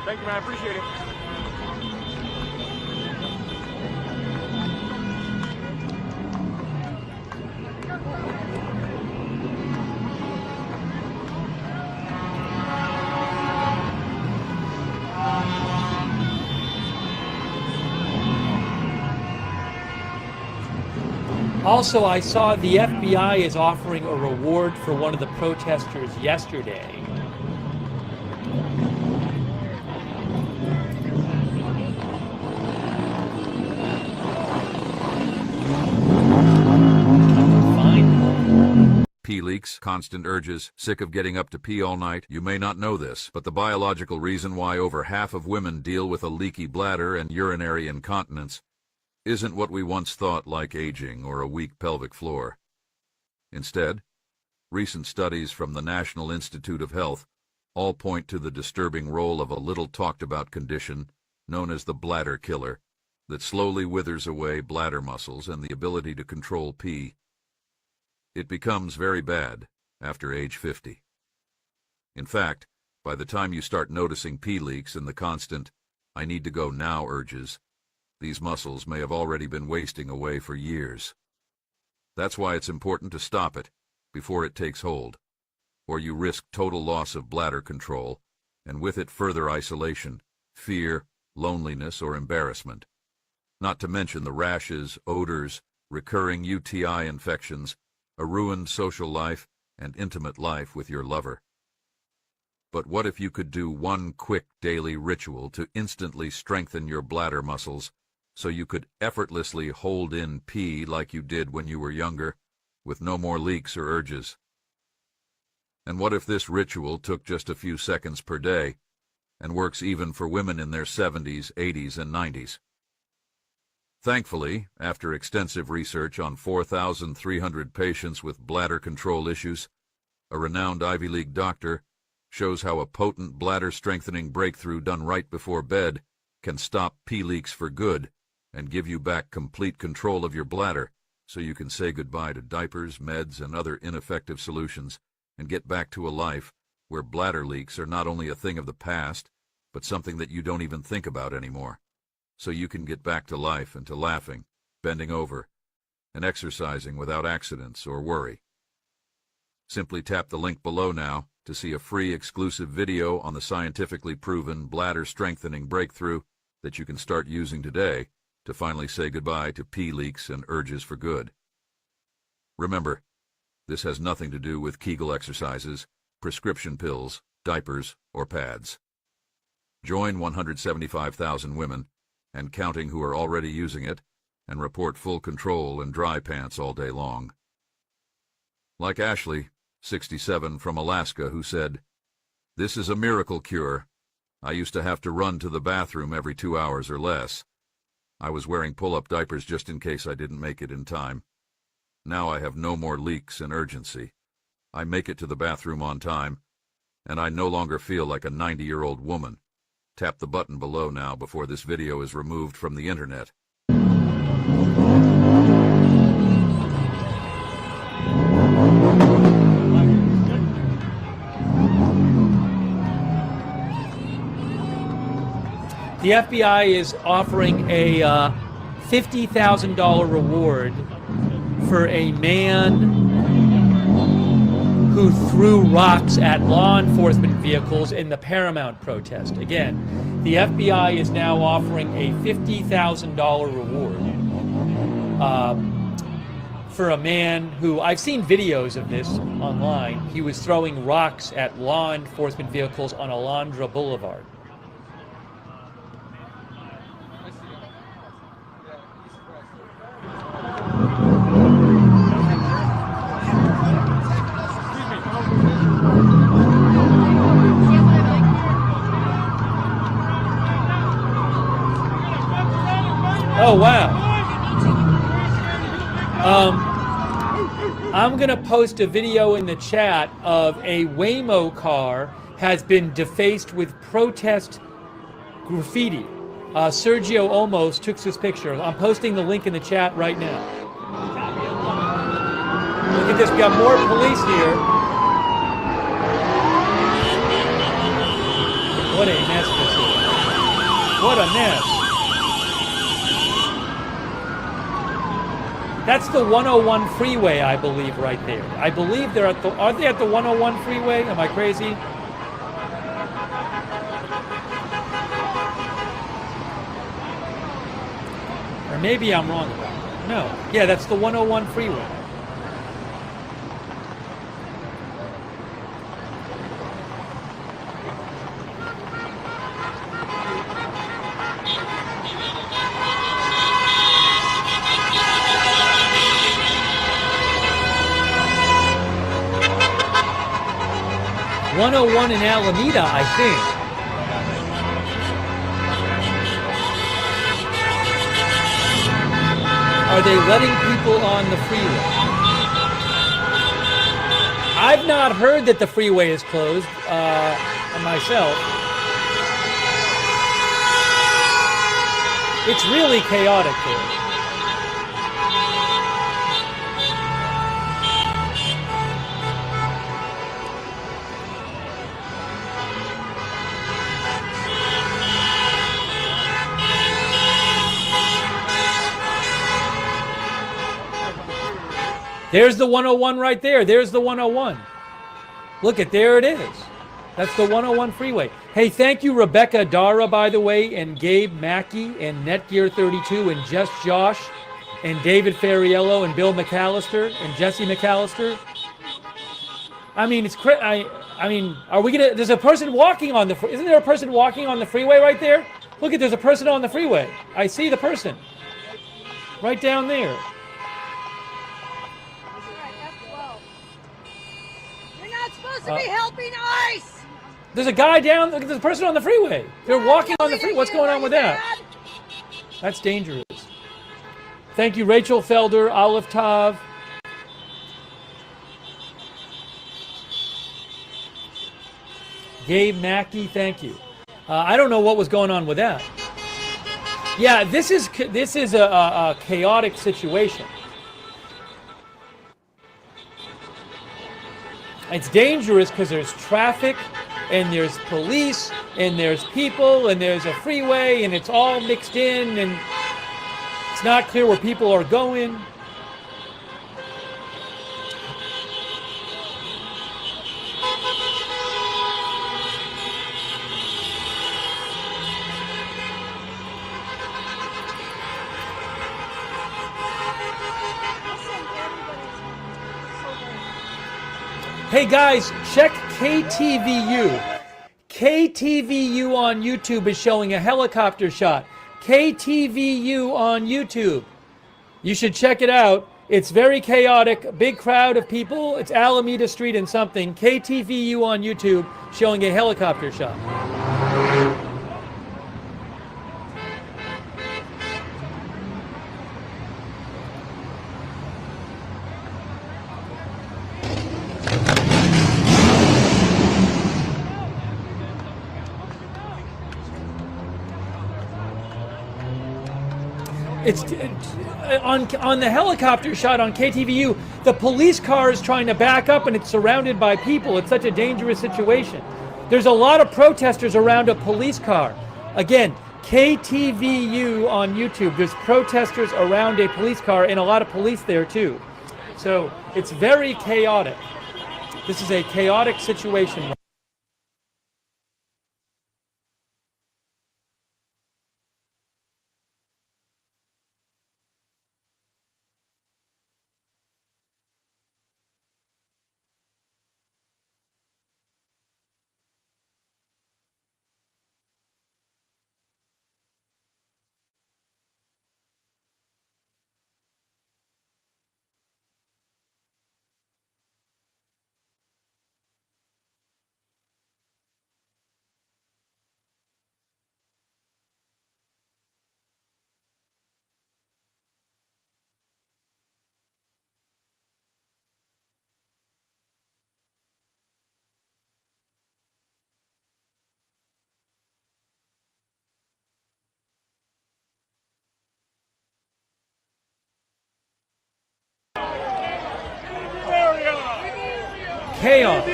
Thank you, man. I appreciate it. Also, I saw the FBI is offering a reward for one of the protesters yesterday. leaks, constant urges, sick of getting up to pee all night? You may not know this, but the biological reason why over half of women deal with a leaky bladder and urinary incontinence isn't what we once thought, like aging or a weak pelvic floor. Instead, recent studies from the National Institute of Health all point to the disturbing role of a little-talked-about condition known as the bladder killer that slowly withers away bladder muscles and the ability to control pee. It becomes very bad after age 50. In fact, by the time you start noticing pee leaks and the constant, "I need to go now" urges, these muscles may have already been wasting away for years. That's why it's important to stop it before it takes hold, or you risk total loss of bladder control, and with it further isolation, fear, loneliness, or embarrassment. Not to mention the rashes, odors, recurring UTI infections, a ruined social life, and intimate life with your lover. But what if you could do one quick daily ritual to instantly strengthen your bladder muscles so you could effortlessly hold in pee like you did when you were younger, with no more leaks or urges? And what if this ritual took just a few seconds per day and works even for women in their 70s, 80s, and 90s? Thankfully, after extensive research on 4,300 patients with bladder control issues, a renowned Ivy League doctor shows how a potent bladder-strengthening breakthrough done right before bed can stop pee leaks for good and give you back complete control of your bladder so you can say goodbye to diapers, meds, and other ineffective solutions and get back to a life where bladder leaks are not only a thing of the past, but something that you don't even think about anymore. So you can get back to life and to laughing, bending over, and exercising without accidents or worry. Simply tap the link below now to see a free exclusive video on the scientifically proven bladder-strengthening breakthrough that you can start using today to finally say goodbye to pee leaks and urges for good. Remember, this has nothing to do with Kegel exercises, prescription pills, diapers, or pads. Join 175,000 women, and counting, who are already using it, and report full control and dry pants all day long. Like Ashley, 67, from Alaska, who said, "This is a miracle cure. I used to have to run to the bathroom every 2 hours or less. I was wearing pull-up diapers just in case I didn't make it in time. Now I have no more leaks and urgency. I make it to the bathroom on time, and I no longer feel like a 90-year-old woman." Tap the button below now before this video is removed from the internet. The FBI is offering a $50,000 reward for a man who threw rocks at law enforcement vehicles in the Paramount protest. Again, the FBI is now offering a $50,000 reward for a man who, I've seen videos of this online, he was throwing rocks at law enforcement vehicles on Alondra Boulevard. Oh, wow. I'm going to post a video in the chat of a Waymo car has been defaced with protest graffiti. Sergio Olmos took this picture. I'm posting the link in the chat right now. Look at this. We got more police here. What a mess this is. What a mess. That's the 101 freeway, I believe, right there. I believe they're at the... Are they at the 101 freeway? Am I crazy? Or maybe I'm wrong about that. No. Yeah, that's the 101 freeway. 101 in Alameda, I think. Are they letting people on the freeway? I've not heard that the freeway is closed myself. It's really chaotic here. There's the 101 right there. There's the 101. Look at, there it is. That's the 101 freeway. Hey, thank you, Rebecca Dara, by the way, and Gabe Mackey, and Netgear32, and Just Josh, and David Ferriello, and Bill McAllister, and Jesse McAllister. I mean, it's I mean, are we gonna? There's a person walking on the. Isn't there a person walking on the freeway right there? Look at, there's a person on the freeway. I see the person. Right down there. To be helping ICE! There's a guy down, there's a person on the freeway. They're walking on the freeway. What's going on with that? That's dangerous. Thank you, Rachel Felder, Olive Tav. Gabe Mackey, thank you. I don't know what was going on with that. Yeah, this is a chaotic situation. It's dangerous because there's traffic, and there's police, and there's people, and there's a freeway, and it's all mixed in, and it's not clear where people are going. Hey guys, check KTVU. KTVU on YouTube is showing a helicopter shot. KTVU on YouTube. You should check it out. It's very chaotic, a big crowd of people. It's Alameda Street and something. KTVU on YouTube showing a helicopter shot. It's on the helicopter shot on KTVU, the police car is trying to back up and it's surrounded by people. It's such a dangerous situation. There's a lot of protesters around a police car. Again, KTVU on YouTube. There's protesters around a police car and a lot of police there too. So it's very chaotic. This is a chaotic situation. Chaos.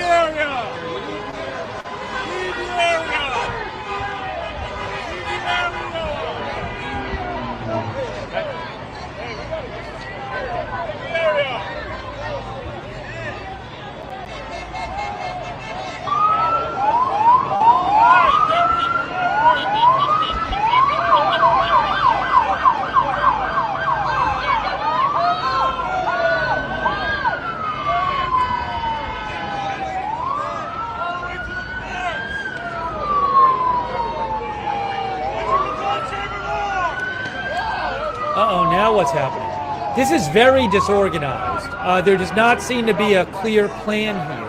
Uh-oh, now what's happening? This is very disorganized. There does not seem to be a clear plan here.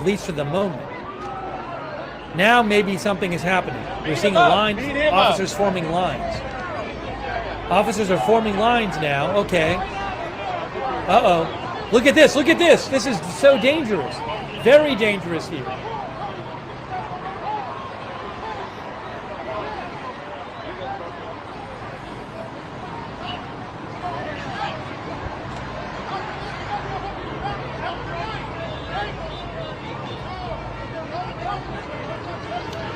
at least for the moment. Now maybe something is happening. We're seeing officers forming lines. Officers are forming lines now. Okay. Uh-oh. Look at this. Look at this. This is so dangerous. Very dangerous here.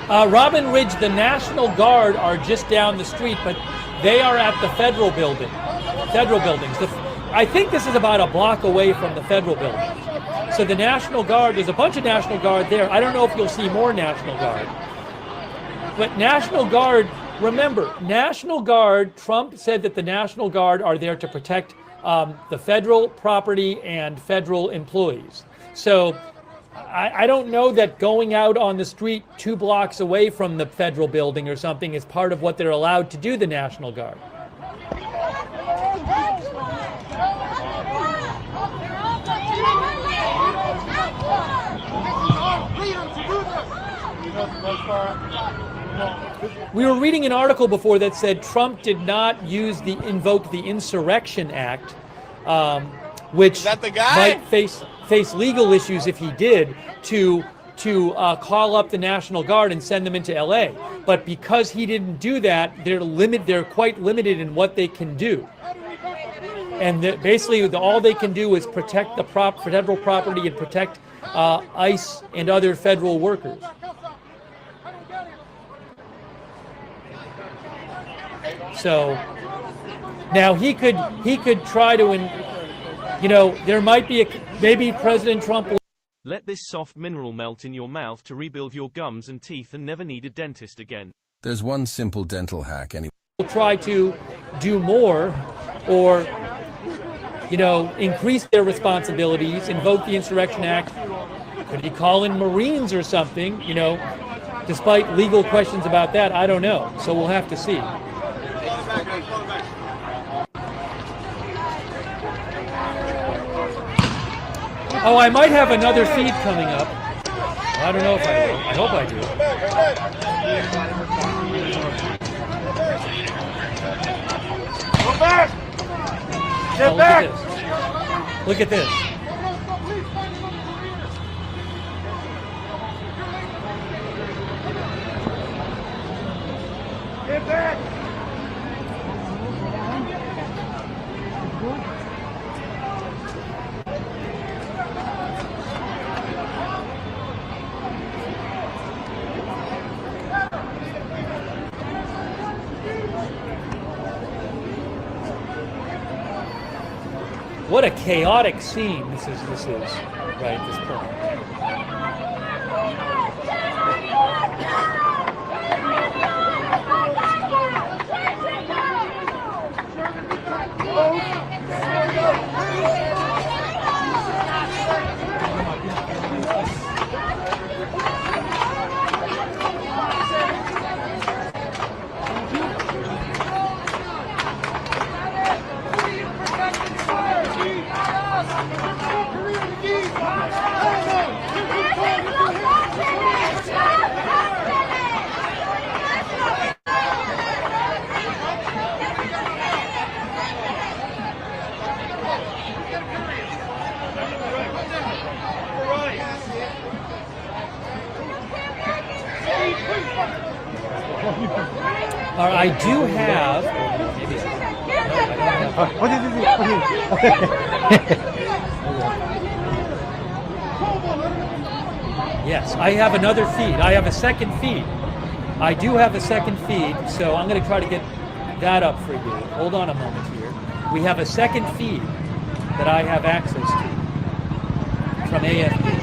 Robin Ridge, the National Guard are just down the street, but they are at the federal building. Federal buildings. I think this is about a block away from the federal building. So the National Guard, there's a bunch of National Guard there. I don't know if you'll see more National Guard. But National Guard, remember, National Guard, Trump said that the National Guard are there to protect the federal property and federal employees. So I don't know that going out on the street 2 blocks away from the federal building or something is part of what they're allowed to do, the National Guard. We were reading an article before that said Trump did not invoke the Insurrection Act, which might face legal issues if he did, to call up the National Guard and send them into LA. But because he didn't do that, they're quite limited in what they can do. And basically all they can do is protect the federal property and protect ICE and other federal workers. So now he could try to, there might be maybe President Trump will let this soft mineral melt in your mouth to rebuild your gums and teeth and never need a dentist again. There's one simple dental hack anyway. Try to do more or, increase their responsibilities, invoke the Insurrection Act. Could he call in Marines or something, despite legal questions about that? I don't know. So we'll have to see. Oh, I might have another feed coming up. I don't know if I will. I hope I do. Go back! Get back! Look at this. Get back! What a chaotic scene this is right at this point. I do have. Yes, I have another feed. I have a second feed. I do have a second feed, so I'm going to try to get that up for you. Hold on a moment here. We have a second feed that I have access to from AFP.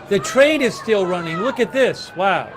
The train is still running. Look at this. Wow.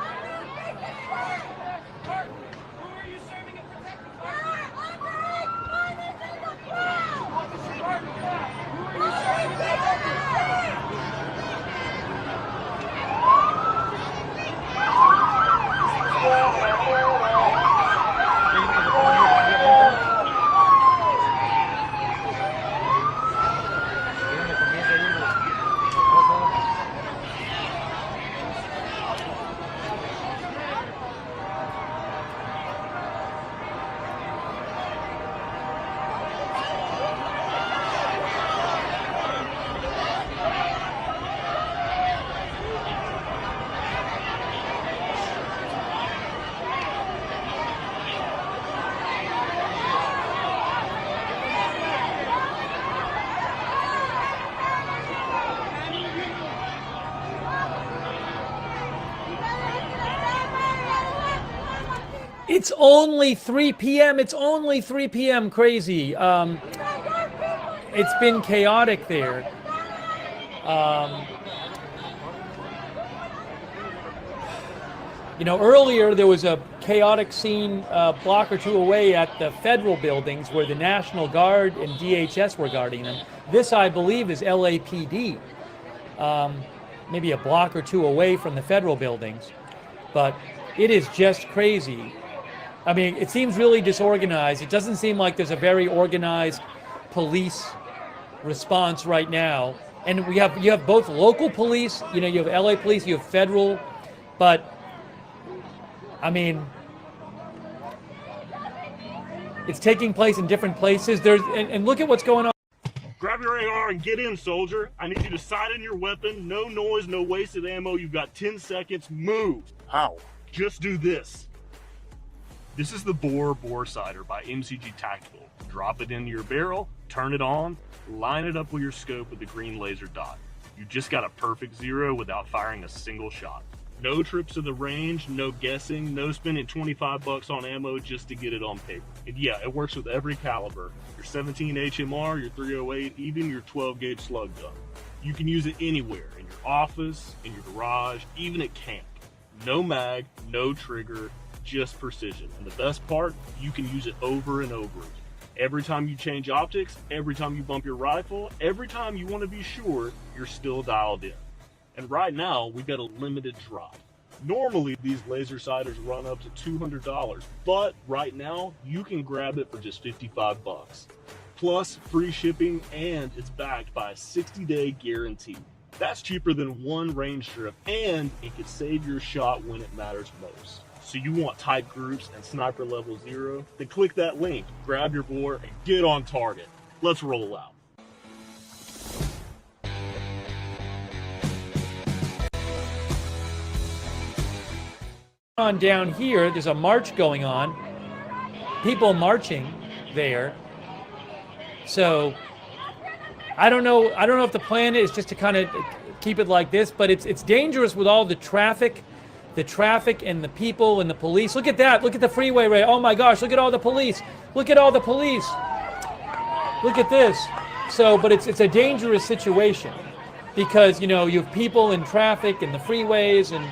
It's only 3 p.m. It's only 3 p.m. Crazy. It's been chaotic there. You know, earlier there was a chaotic scene a block or two away at the federal buildings where the National Guard and DHS were guarding them. This, I believe, is LAPD. Maybe a block or two away from the federal buildings. But it is just crazy. I mean, it seems really disorganized. It doesn't seem like there's a very organized police response right now. And you have both local police, you know, you have LA police, you have federal, but I mean, it's taking place in different places. And look at what's going on. Grab your AR and get in, soldier. I need you to sight in your weapon. No noise, no wasted ammo. You've got 10 seconds. Move. How? Just do this. This is the bore sighter by MCG Tactical. Drop it into your barrel, turn it on, line it up with your scope with the green laser dot. You just got a perfect 0 without firing a single shot. No trips to the range, no guessing, no spending 25 bucks on ammo just to get it on paper. And yeah, it works with every caliber. Your 17 HMR, your 308, even your 12 gauge slug gun. You can use it anywhere, in your office, in your garage, even at camp. No mag, no trigger, just precision. And the best part, you can use it over and over again. Every time you change optics, every time you bump your rifle, every time you want to be sure you're still dialed in. And right now, we've got a limited drop. Normally, these laser sighters run up to $200, but right now, you can grab it for just 55 bucks. Plus, free shipping, and it's backed by a 60-day guarantee. That's cheaper than one range strip, and it could save your shot when it matters most. So you want tight groups and sniper level 0? Then click that link, grab your bore, and get on target. Let's roll out. On down here, there's a march going on. People marching there. So I don't know if the plan is just to kind of keep it like this, but it's dangerous with all the traffic and the people and the police. Look at that. Look at the freeway, Ray. Oh my gosh, look at all the police. Look at all the police. Look at this. So, but it's a dangerous situation because, you know, you have people in traffic and the freeways and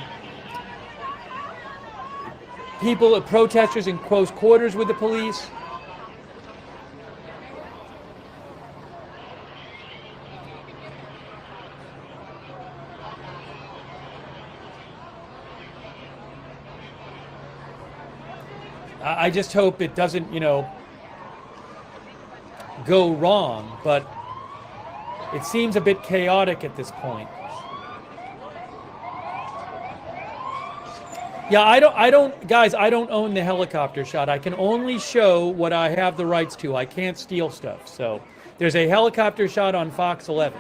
people, protesters in close quarters with the police. I just hope it doesn't, you know, go wrong, but it seems a bit chaotic at this point. Yeah, I don't own the helicopter shot. I can only show what I have the rights to. I can't steal stuff. So there's a helicopter shot on Fox 11.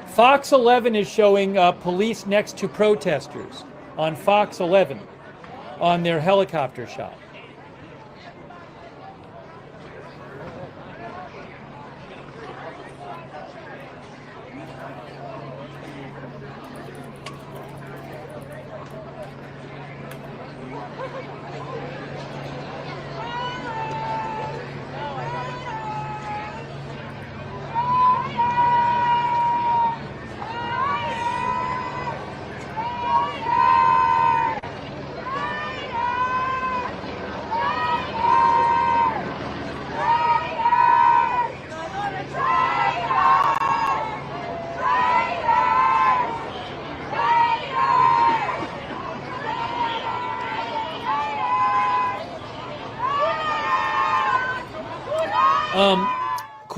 Fox 11 is showing police next to protesters on Fox 11 on their helicopter shot.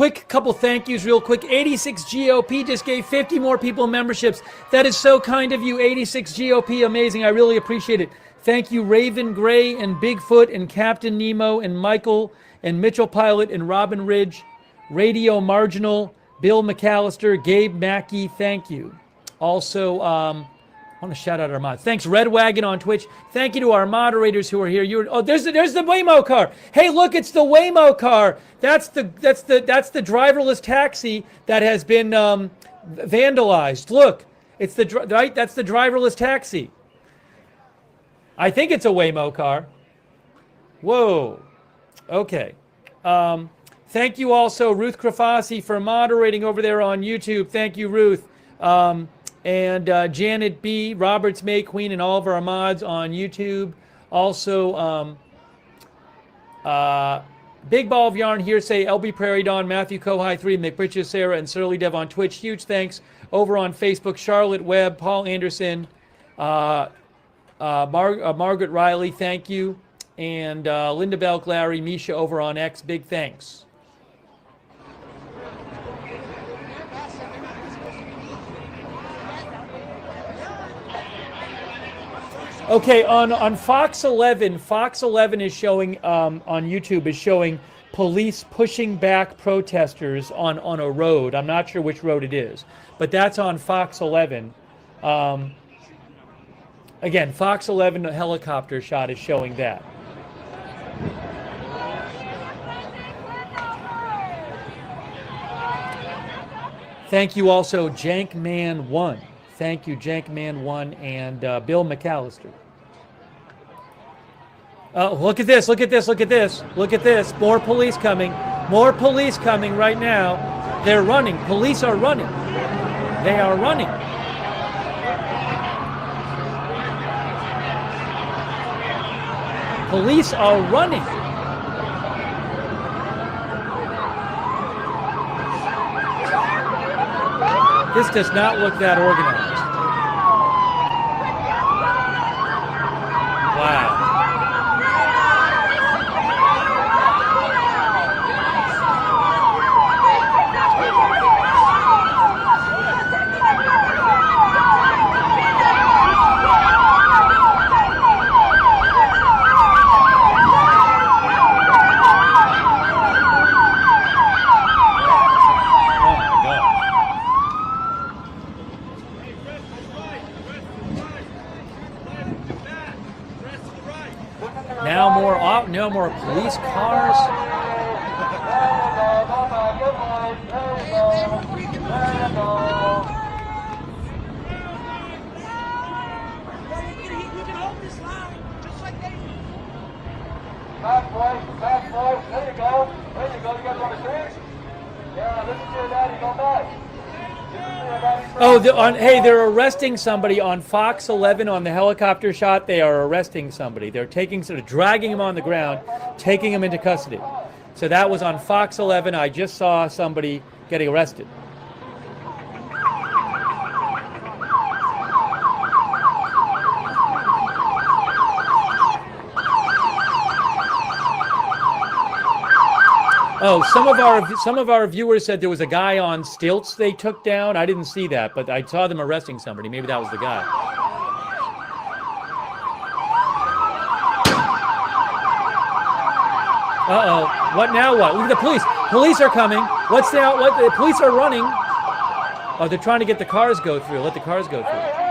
quick couple thank yous real quick. 86 GOP just gave 50 more people memberships. That is so kind of you, 86 GOP. Amazing. I really appreciate it. Thank you, Raven Gray and Bigfoot and Captain Nemo and Michael and Mitchell Pilot and Robin Ridge, Radio Marginal, Bill McAllister, Gabe Mackey. Thank you. Also, I want to shout out our mods. Thanks, Red Wagon on Twitch. Thank you to our moderators who are here. There's the Waymo car. Hey, look, it's the Waymo car. That's the driverless taxi that has been vandalized. Look, it's right. That's the driverless taxi. I think it's a Waymo car. Whoa. Okay. Thank you also, Ruth Krafasi, for moderating over there on YouTube. Thank you, Ruth. And Janet B, Roberts May Queen, and all of our mods on YouTube. Also, Big Ball of Yarn, Hearsay, LB Prairie Dawn, Matthew Kohai 3, McBritches Sarah, and Surly Dev on Twitch. Huge thanks. Over on Facebook, Charlotte Webb, Paul Anderson, Margaret Riley, thank you. And Linda Belk, Larry, Misha over on X, big thanks. Okay, on Fox 11 is showing, on YouTube, is showing police pushing back protesters on a road. I'm not sure which road it is, but that's on Fox 11. Again, Fox 11 helicopter shot is showing that. Thank you also, Jankman1. Thank you, Jankman1 and Bill McAllister. Look at this, look at this, look at this, look at this. More police coming right now. They're running. Police are running. They are running. Police are running. This does not look that organized. Wow. No more police cars. Back, boys. There you go. You guys want to see? Yeah, listen to your daddy. Go back. Oh, hey, they're arresting somebody on Fox 11 on the helicopter shot. They are arresting somebody. They're dragging him on the ground, taking him into custody. So that was on Fox 11. I just saw somebody getting arrested. Oh, some of our viewers said there was a guy on stilts they took down. I didn't see that, but I saw them arresting somebody. Maybe that was the guy. Uh-oh. What now? What? Look at the police. Police are coming. What? The police are running. Oh, they're trying to get the cars go through. Let the cars go through.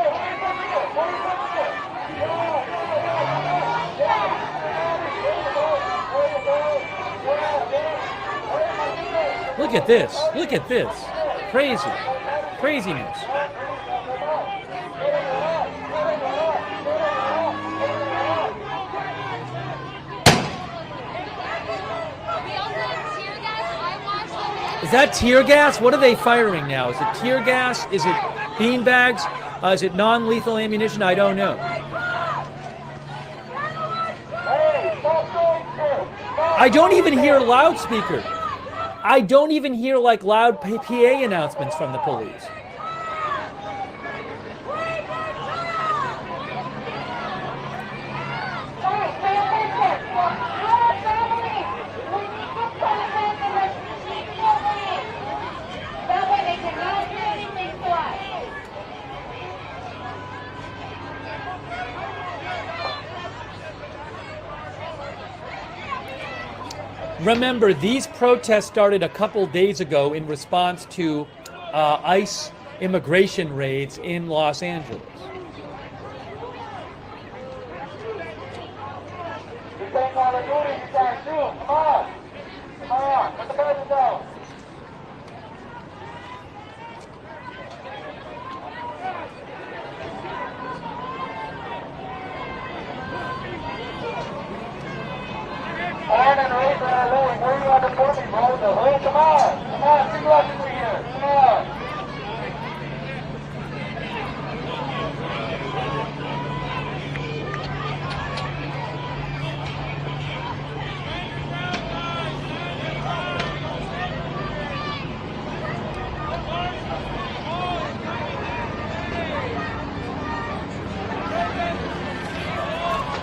Look at this. Look at this. Crazy. Craziness. Is that tear gas? What are they firing now? Is it tear gas? Is it beanbags? Is it non-lethal ammunition? I don't know. I don't even hear loudspeakers. I don't even hear like loud PA announcements from the police. Remember, these protests started a couple days ago in response to ICE immigration raids in Los Angeles.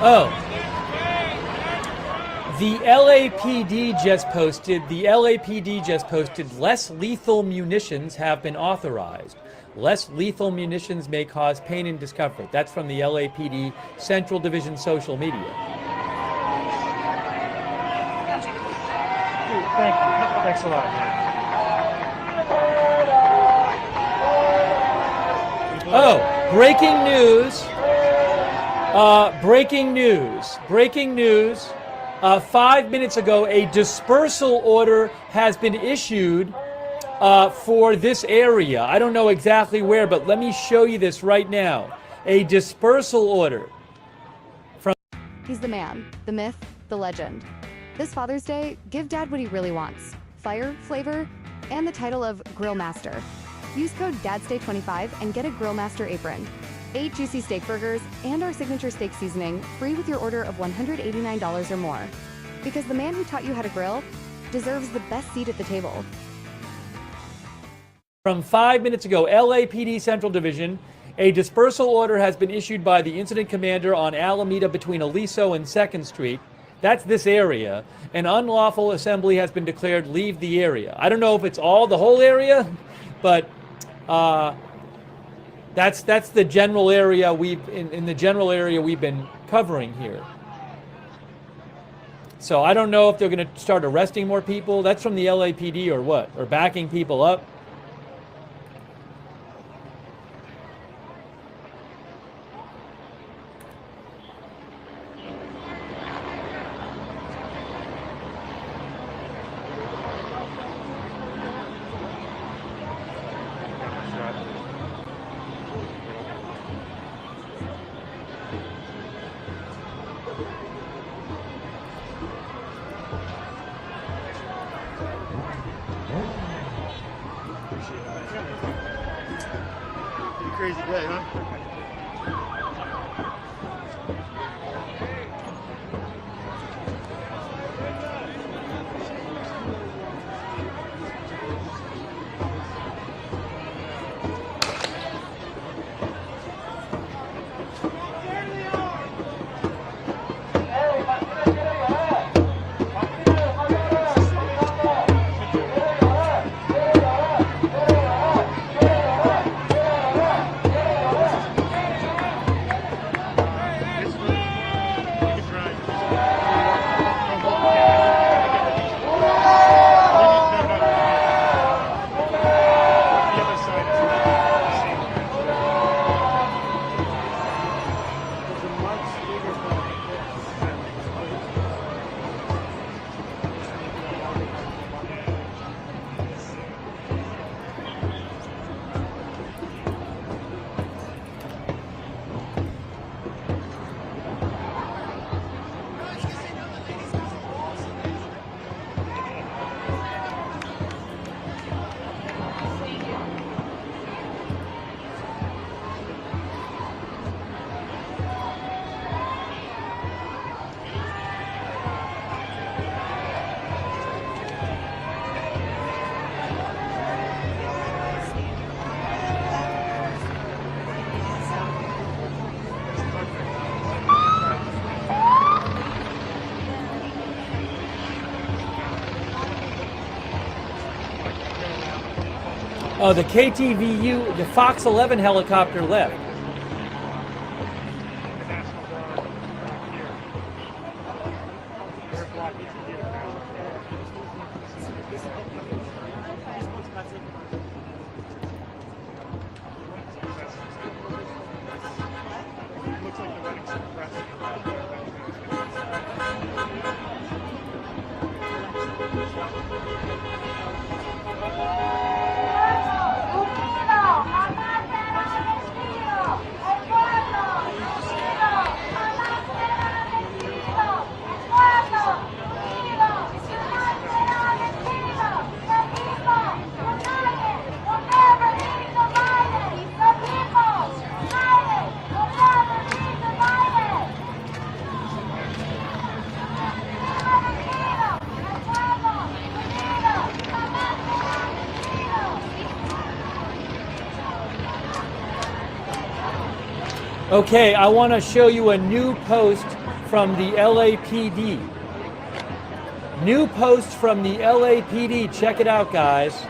Oh. The LAPD just posted, less lethal munitions have been authorized. Less lethal munitions may cause pain and discomfort. That's from the LAPD Central Division social media. Thank you. Thanks a lot, man. Oh, breaking news. Breaking news. 5 minutes ago, a dispersal order has been issued for this area. I don't know exactly where, but let me show you this right now. A dispersal order. He's the man, the myth, the legend. This Father's Day, give Dad what he really wants. Fire, flavor, and the title of Grill Master. Use code DADSTAY25 and get a Grill Master apron. 8 juicy steak burgers, and our signature steak seasoning, free with your order of $189 or more. Because the man who taught you how to grill deserves the best seat at the table. From 5 minutes ago, LAPD Central Division, a dispersal order has been issued by the incident commander on Alameda between Aliso and 2nd Street. That's this area. An unlawful assembly has been declared. Leave the area. I don't know if it's the whole area, but that's the general area in the general area we've been covering here. So I don't know if they're going to start arresting more people. That's from the LAPD or what? Or backing people up. Crazy day, huh? Oh, the KTVU, the Fox 11 helicopter left. Okay, I want to show you a new post from the LAPD. New post from the LAPD. Check it out, guys.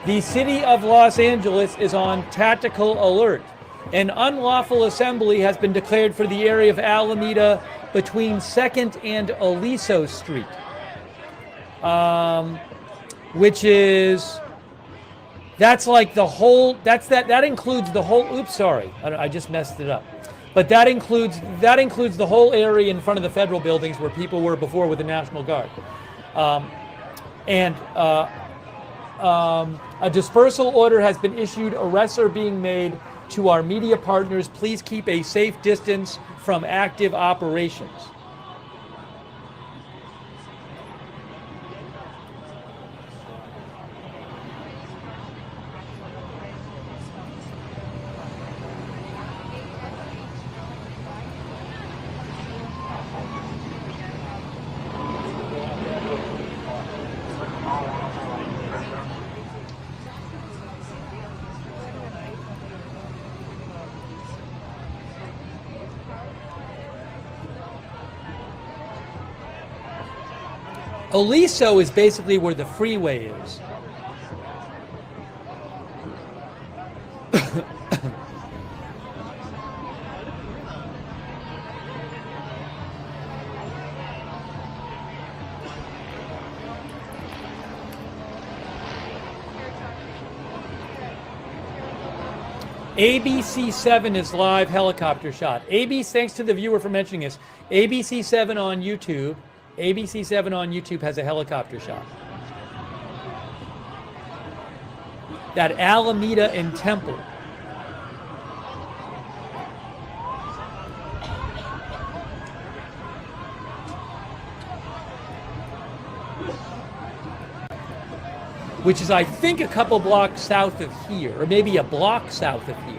The city of Los Angeles is on tactical alert. An unlawful assembly has been declared for the area of Alameda between 2nd and Aliso Street, which is, that's like the whole, that includes the whole, oops, sorry, I just messed it up. But that includes the whole area in front of the federal buildings where people were before with the National Guard. A dispersal order has been issued. Arrests are being made. To our media partners, please keep a safe distance from active operations. Aliso is basically where the freeway is. ABC7 is live helicopter shot. Thanks to the viewer for mentioning this. ABC7 on YouTube. ABC7 on YouTube has a helicopter shot. That Alameda and Temple. Which is, I think, a couple blocks south of here, or maybe a block south of here.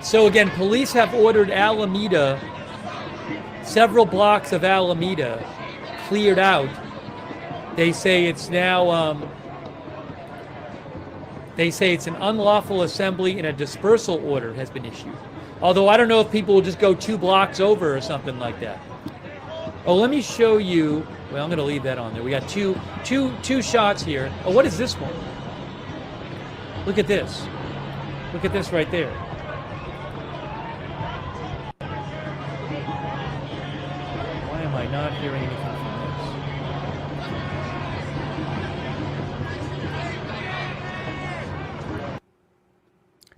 So again, police have ordered Alameda, several blocks of Alameda, cleared out. They say it's now, they say it's an unlawful assembly and a dispersal order has been issued. Although I don't know if people will just go 2 blocks over or something like that. Oh, let me show you. Well, I'm going to leave that on there. We got two shots here. Oh, what is this one? Look at this. Look at this right there. Why am I not hearing anything from this?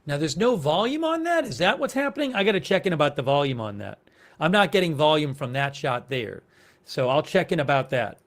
Now, there's no volume on that? Is that what's happening? I got to check in about the volume on that. I'm not getting volume from that shot there. So I'll check in about that.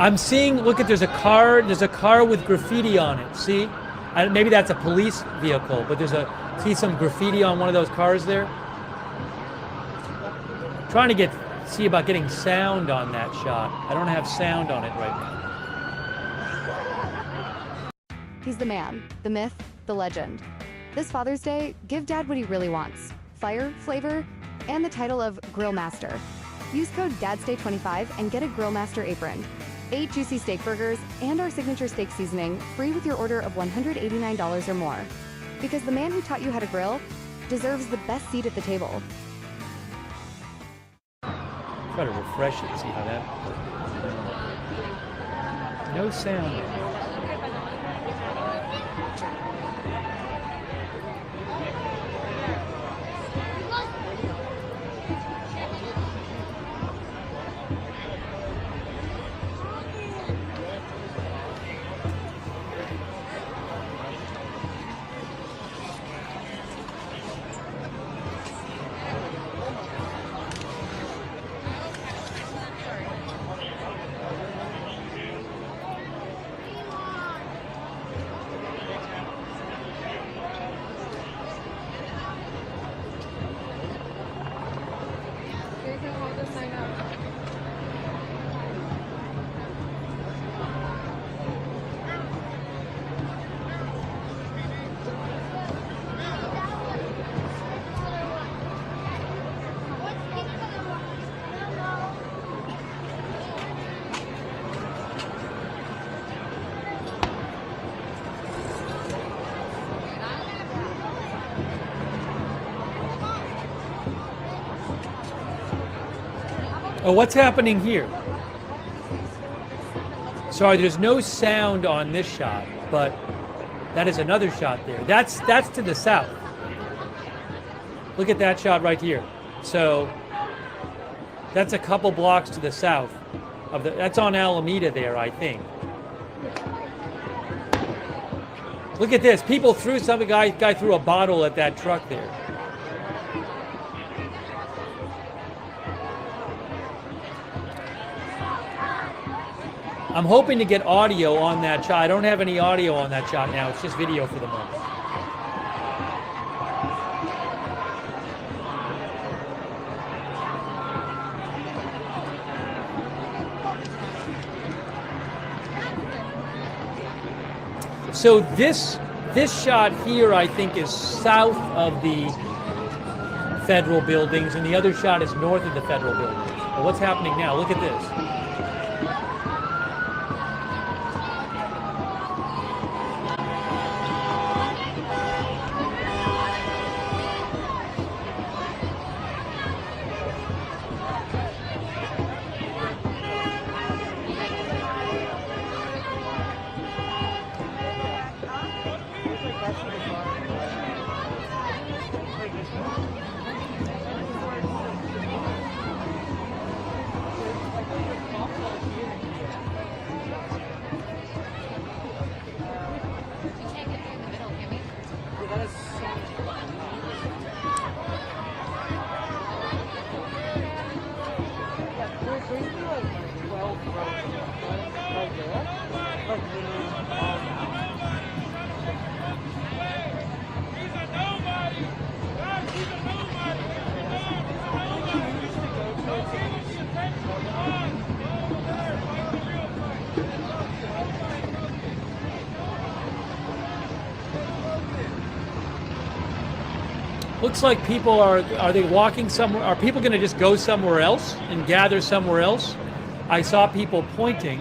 I'm seeing, look at, there's a car with graffiti on it, see? Maybe that's a police vehicle, but see some graffiti on one of those cars there? Trying to see about getting sound on that shot. I don't have sound on it right now. He's the man, the myth, the legend. This Father's Day, give Dad what he really wants. Fire, flavor, and the title of Grill Master. Use code DADSTAY25 and get a Grill Master apron. 8 juicy steak burgers and our signature steak seasoning free with your order of $189 or more. Because the man who taught you how to grill deserves the best seat at the table. Try to refresh it, see how that... No sound. Oh, what's happening here? Sorry, there's no sound on this shot, but that is another shot there. That's to the south. Look at that shot right here. So that's a couple blocks to the south of that's on Alameda there, I think. Look at this. People threw guy threw a bottle at that truck there. I'm hoping to get audio on that shot. I don't have any audio on that shot now. It's just video for the moment. So this shot here, I think, is south of the federal buildings, and the other shot is north of the federal buildings. But what's happening now? Look at this. Looks like people are they walking somewhere? Are people going to just go somewhere else and gather somewhere else? I saw people pointing.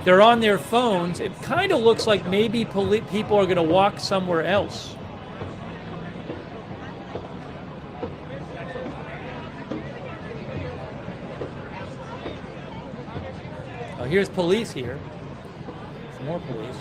They're on their phones. It kind of looks like maybe people are going to walk somewhere else. Oh, here's police here. Some more police.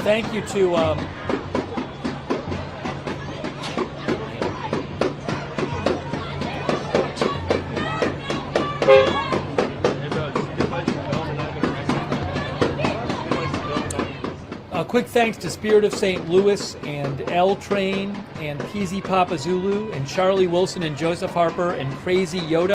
thank you to a quick thanks to Spirit of St. Louis and L Train and PZ Papa Zulu and Charlie Wilson and Joseph Harper and Crazy Yoda.